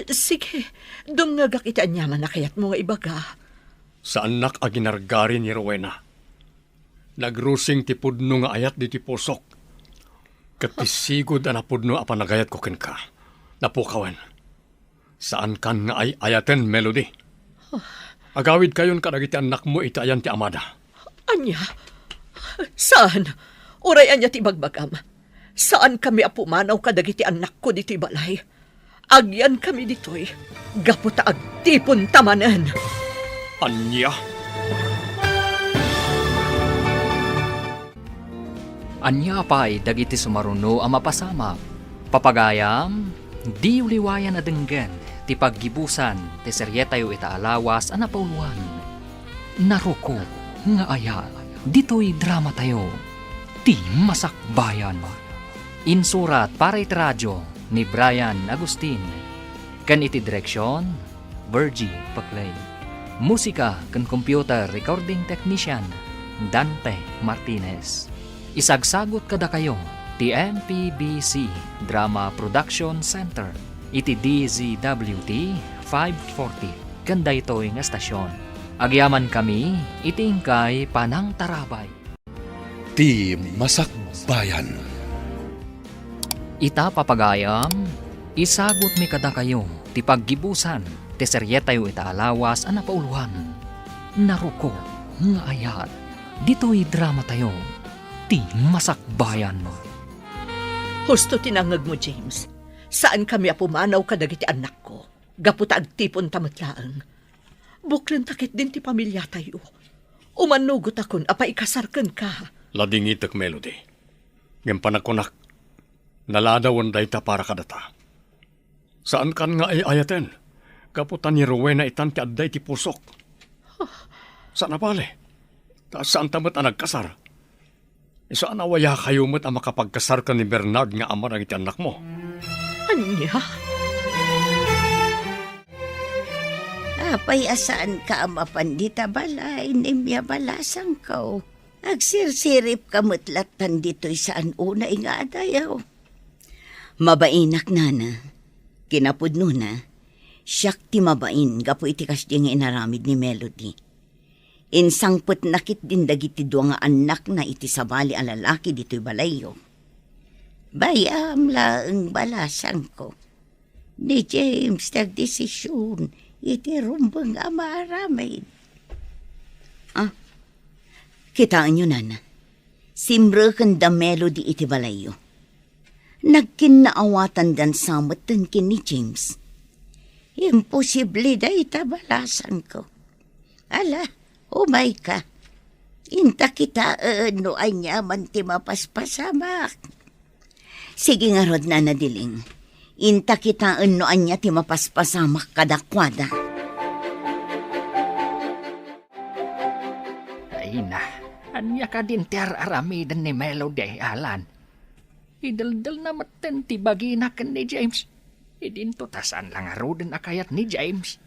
Sige, dumngagak iti anyaman na kayat mo nga ibaga. Sa anak a ginargari ni Rowena. Nagrusing ti pudno nga ayat di ti pusok. Katisigod a napudno a panagayat ko ken ka. Napukawan. Saan kan nga ay ayaten, Melody? Agawid kayon kadagiti anak mo itayan ti amada. Anya? Saan? Uray anya ti bagbagam. Saan kami apumanaw kadagiti anak ko dito'y balay? Agyan kami dito'y. Gaputa agtipon tamanan. Anya? Anya pa'y dagiti sumaruno ang mapasama. Papagayam, di uliwayan na denggan, ti paggibusan, ti seryetayo itaalawas ang napauluan. Naruko, nga aya, dito'y drama tayo, ti masakbayan. Insurat para iti radyo ni Brian Agustin. Kan iti direksyon, Virgie Paclay. Musika kan computer recording technician, Dante Martinez. Isagsagot kada kayo, ti MPBC Drama Production Center, iti DZWT 540, kanda ito'y nga stasyon. Agyaman kami, itingkay Panang Tarabay. Ti Masakbayan. Ita papagayam, isagot mi kada kayo, ti paggibusan, ti seryetayo itaalawas ang napauluan. Naruko, nga ayat, dito'y drama tayo, ti masakbayan. Husto tinangag mo, James. Saan kami apumanaw kadagiti anak ko? Gaputa agtipon tamatlaang. Buklan takit din ti pamilya tayo. Umanugot akon, apay kasarkan ka. Lading itak, Melody. Ngayon panakunak, naladawan day ta para kadata. Saan kan nga ay ayaten? Kaputan ni Rowena itan ti adday ti pusok. Saan na pale? Saan tamat ang nagkasar? Saan awaya kayo mo't ang makapagkasar ka ni Bernard nga ama ng iti anak mo? Anya? Apay asaan ka ama pandita balay, nimya balasang ko. Agsirsirip kamutlatan dito'y saan una nga adayaw. Mabainak nana, kinapudno na, siyak ti mabain, gapo iti kasdi nga inaramid ni Melody. Insangput nakit din dagiti dua nga anak na iti sabali a lalaki dito'y balayo. Bayam laeng balasang ko. Ni James nagdesisyon, iti rumbang amaramid. Kitaan nyo, nana. Simrekan da Melody iti balayo. Nagkinaawatan dan samatan kin ni James. Imposible da itabalasan ko. Ala, umay ka. Inta kita no anya man ti mapaspasamak. Sige nga rod, nana Diling. Inta kita no anya ti mapaspasamak kadakwada. Ay na, anya ka din ti aramidan ni Melody, Alan. Idaldal na maten ti baginakan ni James. Idinto tasan lang arudan akayat ni James.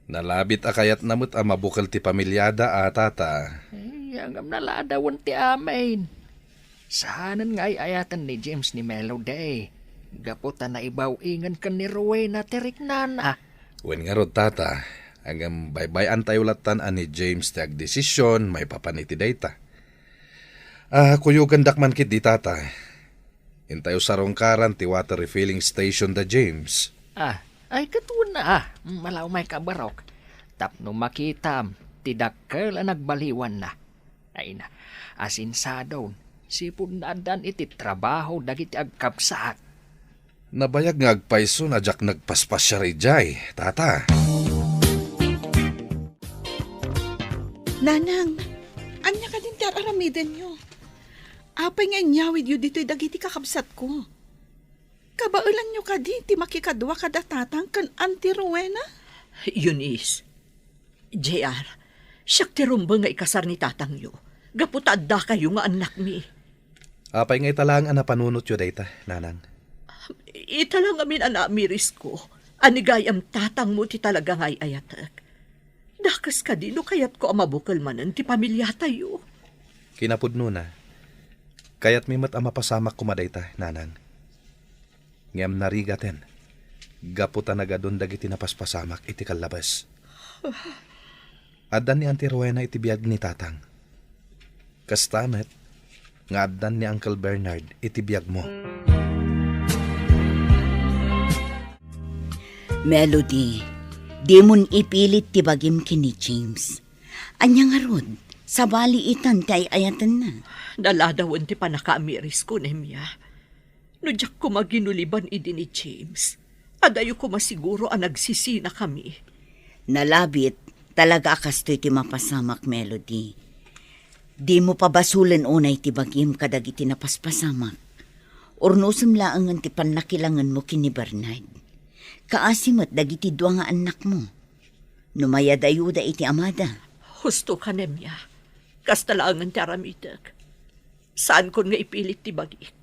Nalabit akayat namut ang mabukal ti pamilyada atata. Ay, ang naladawan ti amin. Saanan nga ay ayatan ni James ni Melody. Gaputan na ibaw ingan ka ni Rowena teriknana. Wen nga rod tata, hanggang baybayan tayo latan ani James ti agdesisyon, may papaniti dayta. Kuyugan dakman kit di tata. Intayo sarongkaran ti water refilling station da James. Ay katuon na malaw may kabarok. Tapno makitam, ti dakkel ang nagbaliwan na. Ay na, asinsadon, sipod na dan iti trabaho dagiti agkapsaat. Nabayag nga agpaiso na jak nagpaspas siya rijay, tata. Nanang, anya ka din ti aramiden nyo. Apay nga inyawid yu dito'y dagiti kakabsat ko. Kabailan nyo ka di, ti makikadwa kada tatang kan Auntie Rowena? Eunice, JR, siyak ti rumbang nga ikasar ni tatang yo. Gaputadda kayo nga anak mi. Apay nga italang ang napanunot yu dayta, nanang. ita lang amin ana miris ko. Anigayam tatang mo ti talaga ngay ayatek. Dakas ka di no kayat ko amabukal manan ti pamilya tayo. Kinapudno na. Kaya't may mat mapasamak kumaday ta, nanang. Ngam narigaten. Gaputa nagadon dagiti napaspasamak iti kalabas. Adan ni Auntie Rowena iti biyag ni tatang. Kastamet, nga adan ni Uncle Bernard iti biyag mo. Melody, di mon ipilit ti bagim kini James. Anya nga rod, sa baliitan kay ayatan na. Naladawan ti panakaamiris ko, Nemya. No diyak ko maginuliban idi ni James. Adayo ko masiguro ang nagsisina kami. Nalabit, talaga akastoy ti mapasamak, Melody. Di mo pabasulan unay ti bagim kadag iti napaspasamak. Ornosem laangan ti panakilangan mo kini Bernard. Kaasimat dagiti dua nga anak mo. Numayadayuda iti amada. Husto ka, Nemya. Kastalangan ti aramitek. Saan kon nga ipilit ti bagik?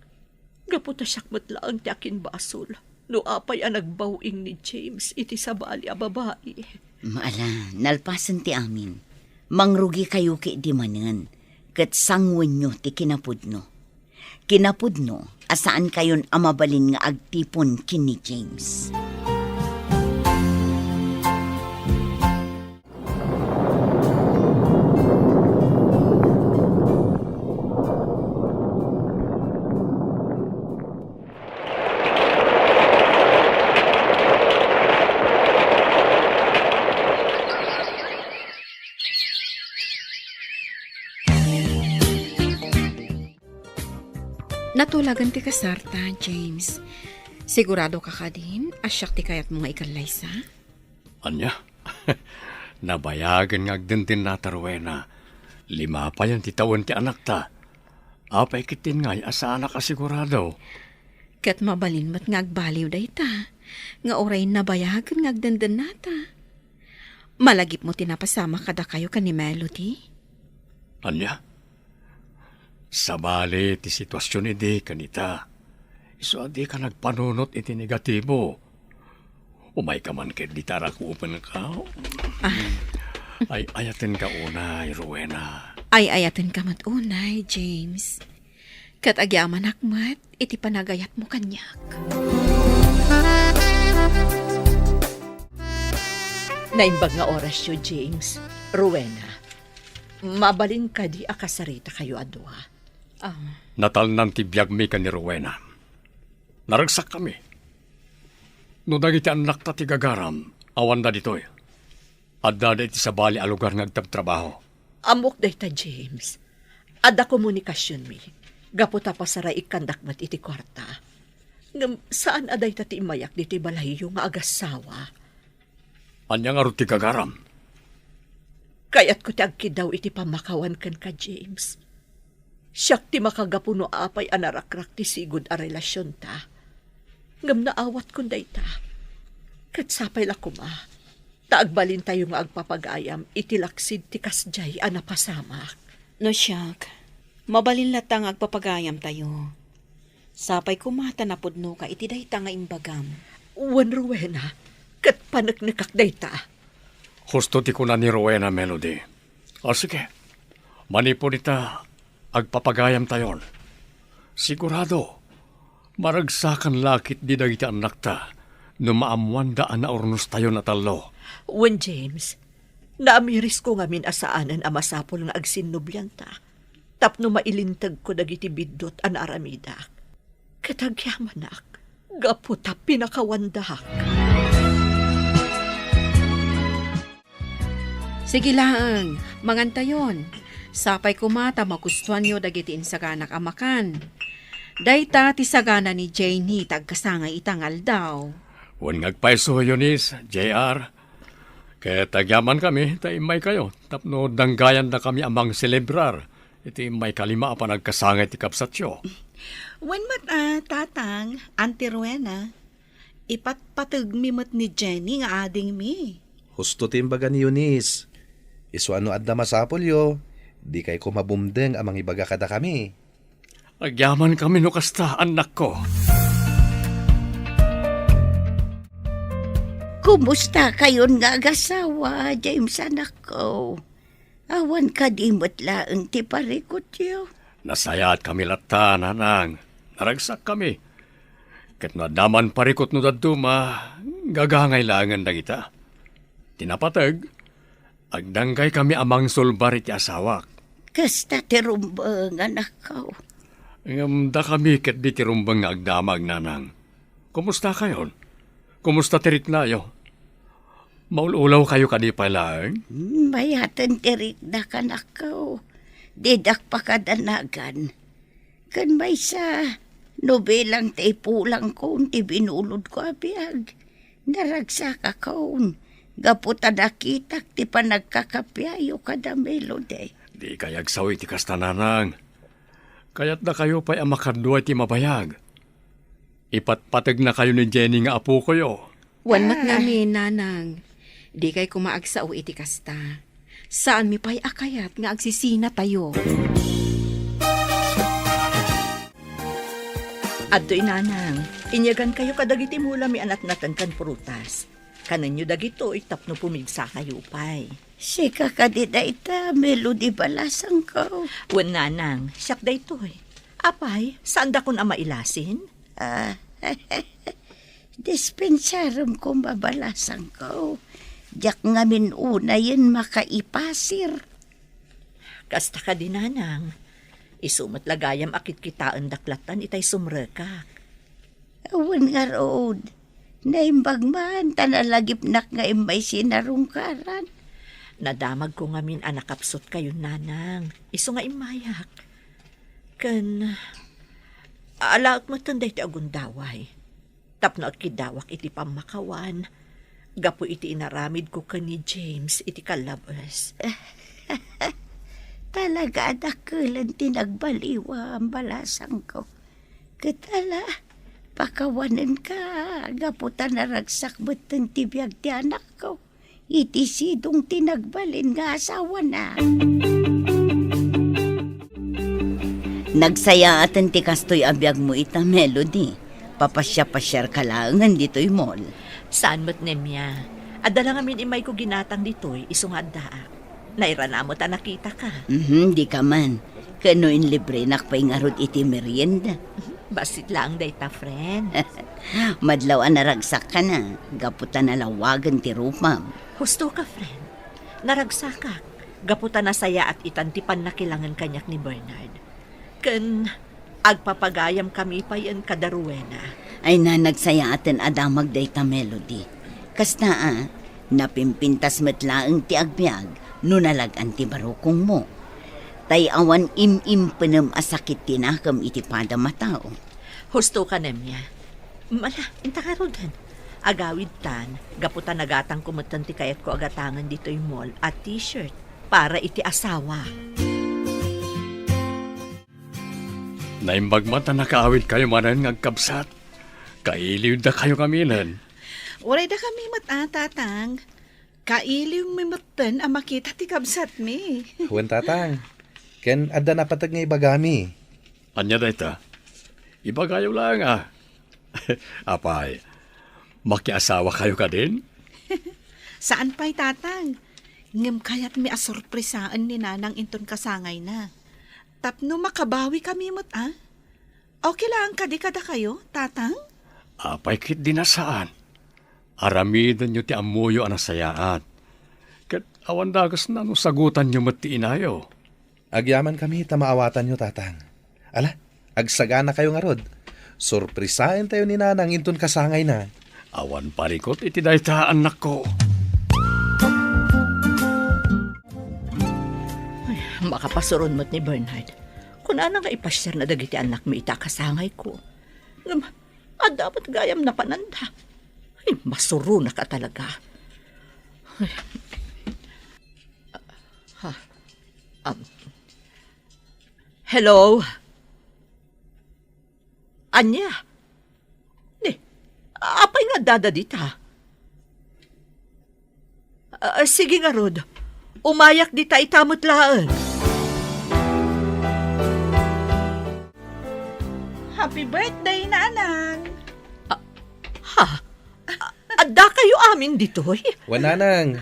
Gaputa siyakmat lang ti akin basol. No apay ang nagbawing ni James iti sabali a babae. Maala, nalpasan ti amin. Mangrugi kayo ki di manan. Kat sangwen nyo ti kinapudno. Kinapudno, asaan kayon amabalin nga agtipon kini James. Natulagan ti kasarta, James. Sigurado ka ka din, asyak ti kayat mo nga ikalaysa? Anya? Nabayagan nga agdintin na Rowena. 5 pa yan ti taon ti anak ta. Apay kitin ngay asa anak asigurado. Kat mabalin mat nga agbaliw day ta. Nga oray nabayagan nga agdandan nata. Malagip mo tinapasama kada kayo ka ni Melody? Anya? Sabali ti sitwasyon iti kanita. Iso adi ka nagpanunot iti negatibo. Umay ka man ket di tarakupan ka. Ay ayaten ka unay, Rowena. Ay ayaten ka mat unay, James. Kat agyaman akmat, iti panagayat mo kanyak. Naimbag nga oras yo, James. Rowena, mabalin ka di akasarita kayo adwa. Natal ng tibiyag mi ka ni Rowena. Naragsak kami. No dagiti anak ta ti gagaram, awan da ditoy. Adda da iti sabali a lugar nga agtabtrabaho. Amok day ta, James. Ada komunikasyon mi. Gaputa pa saray ikandakmat iti kwarta. Ngam saan aday ta ti imayak diti balahiyo nga agasawa? Anya nga ro ti gagaram. Kayat ko ti agkidaw iti pamakawan kan ka, James. Siyak ti makagapuno apay anarakrak ti sigud a relasyon ta. Ngam naawat kun day ta. Kat sapay lakuma. Taagbalin tayo nga agpapagayam itilaksid ti kasjay a napasamak. No siyak, mabalin latang agpapagayam tayo. Sapay kumata na pudno ka iti day ta nga imbagam. Wan, Rowena, kat panagnikak day ta. Husto ti kuna ni Rowena, Melody. O sige, manipon ita agpapagayam tayon. Sigurado, maragsakan lakit di dagiti anak ta no maamuan daan na ornos tayo na talo. Wan, James, naamiris ko nga min asaanan a masapol nga agsinubyan ta. Tapno mailintag ko dagiti bidot an aramidak. Katagyamanak, gaputa pinakawandak. Sige lang, mangantayon. Sapay kumata magustuhan nyo dagiti insaganak amakan. Dayta ti sagana ni Janie tagkasangay itangal daw. Wan ngagpaiso yunis, JR. Kaya tagyaman kami, taimay kayo. Tapno danggayan na kami amang celebrar. Iti may kalima pa nagkasangay ti kapsatyo. When tatang, Auntie Rowena, ipatpatag mi mat ni Jenny nga ading mi. Husto timbaga ni Eunice. Isu ano adda masapol yo. Di kay ko mabumdeng amang ibaga kada kami. Agyaman kami no kasta, anak ko. Kumusta kayon nga agasawa, James anak ko? Awan ka di matlaang ti parikot yo. Nasaya at kami lata, nanang. Naragsak kami. Kat nadaman parikot no daduma, gagangay langan na kita. Tinapatag, agdanggay kami amang sulbarit ti asawak. Kasta ti rumbang anak ko. Ngamda kami kat di ti rumbang nga agdamag, nanang. Kumusta kayon? Kumusta tirik na yo? Maululaw kayo kanipa lang? Mayatan tirik na kanak ko. Didak pa kadanagan. Kan may sa nobelang ti pulang ko ti binulod ko abiyag. Naragsa ka kaon. Gaputa nakitak ti panagkakapyayo kada melody. Di kayag sawi ti kastananang. Kaya't na kayo pa'y amakadwa ti mabayag. Ipatpatag na kayo ni Jenny nga apo ko yo. Wanmat namin, nanang. Di kay kumaagsaw iti kasta. Saan mi pa'y akayat nga agsisina tayo? Adto'y nanang, inyagan kayo kadagiti mula mi anak natan kan prutas. Kanan nyo dagito itapno pumigsa kayo pa'y. Sika ka di da ita, melody balasang ko. Wen nanang, siyak da ito'y. Apay, saan da ko na mailasin? Dispensarum ko mabalasang ko. Diyak nga una yun makaipasir. Kasta ka din nanang. Isumat lagayam akit kitaan daklatan itay sumrekak. Awan nga rood. Naimbag man, tanalagip nak nga imay sinarungkaran. Nadamag ko nga min anakapsot kayo nanang. Iso nga imayak. Kan, alaak mo tanday ti agundaway. Tapno at kidawak iti pamakawan. Gapo iti inaramid ko ka ni James iti kalabas. Talaga adakulan tinagbaliwa ang balasang ko. Katala, pakawanan ka. Gaputan na ragsak beton tibiyag ti anak ko. Iti sidong tinagbalin nga asawa na. Nagsaya atan ti kastoy abiyag mo ita, Melody. Papasya-pasyar ka lang dito'y mall. Saan mo't nemya? Adala nga min imay ko ginatang dito'y isungad daak. Nairana mo ta nakita ka. Di ka man. Kano in libre nakpay nga rod iti merienda. Basit lang day ta, friend. Madlaw naragsak ka na. Gaputan na lawagan ti rupam. Husto ka, friend. Naragsakak. Gaputan na saya at itantipan na kilangan kanyak ni Bernard. Ken, agpapagayam kami pa yan kadaruwena. Ay na nagsaya atin adamag day ta, Melody. Kasta napimpintas matlaang ti agbyag no nalagan ti barukong mo. Tay awan im-impenem asakit tinakam iti pada matao. Husto ka nemya. Mala, inta ka rodan. Agawid tan, gaputan nagatang kumutan ti kayat ko agatangan dito yung mall at t-shirt para iti asawa. Naimbag mata nakaawid kayo manan ngagkabsat. Kailiw da kayo kaminan. Uray da kami tatang. Kailiw mi matan ang makita ti kabsat mi. Huwag tatang. Ken adda na patag nga ibagami. Anya da ita? Ibagayo lang Apay, makiasawa kayo ka din? Saan pa'y tatang? Ngem kayat mi asorpresaan ni nanang inton kasangay na. Tapno makabawi kami Okay lang kadikada kayo, tatang? Apay kit dinasaan. Aramidan nyo ti amuyo anasayaat. Kat awan dagas na no sagutan nyo mati inayo. Agyaman kami tamaawatan nyo, tatang. Ala, agsagana kayo nga rod. Sorpresahin tayo ni nanang inton kasangay na. Awan parikot iti dayta anak ko. Makapasuron mo't ni Bernard. Kung anang ipasyar na dagiti anak mo itakasangay ko. Dapat gayam na pananda. Ay, masuro na ka talaga. Hello? Anya? Apay nga dadadita? Sige nga, Rod. Umayak dita itamot laan. Happy birthday, nanang! Adda ka kayo amin ditoy? Wananang,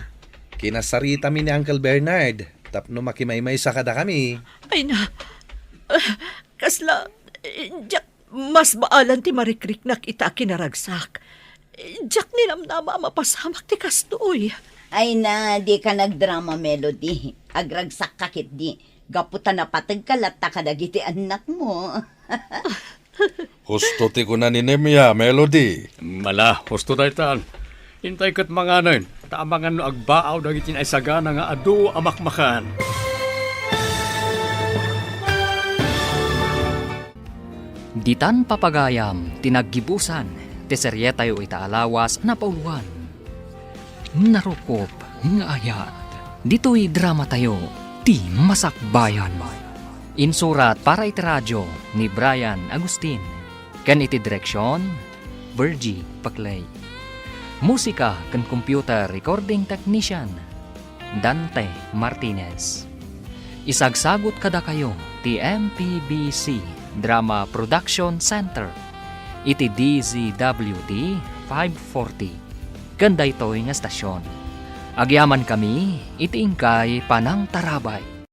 kinasarita mi ni Uncle Bernard. Tapno makimaymay sa kada kami. Ay na, kasla, jak, mas baalan ti marikrik na kita kinaragsak. Jak ninamnama mapasamak ti kastoy. Ay na, di ka nagdrama, Melody. Agragsak kakit di. Gaputan na patag kalata ka dagiti anak mo. Husto ti ko na ni Nemya, Melody. Mala, husto dahi tan. Intay kat mga nun, taamangan no agbaaw dagitin ay sagana nga adu amakmakan. Ditan papagayam, tinaggibusan, ti seryeta yu itaalawas na pauluan. Narukop, nga ayat. Dito'y drama tayo, ti Masakbayan. Insurat para iti radyo ni Brian Agustin. Kan iti direksyon, Virgie Paclay. Musika kan computer recording technician, Dante Martinez. Isagsagot kada kayo ti MPBC Drama Production Center. Iti DZWD 540. Ganda ito'y nga stasyon. Agyaman kami, iti ingkay Panang Tarabay.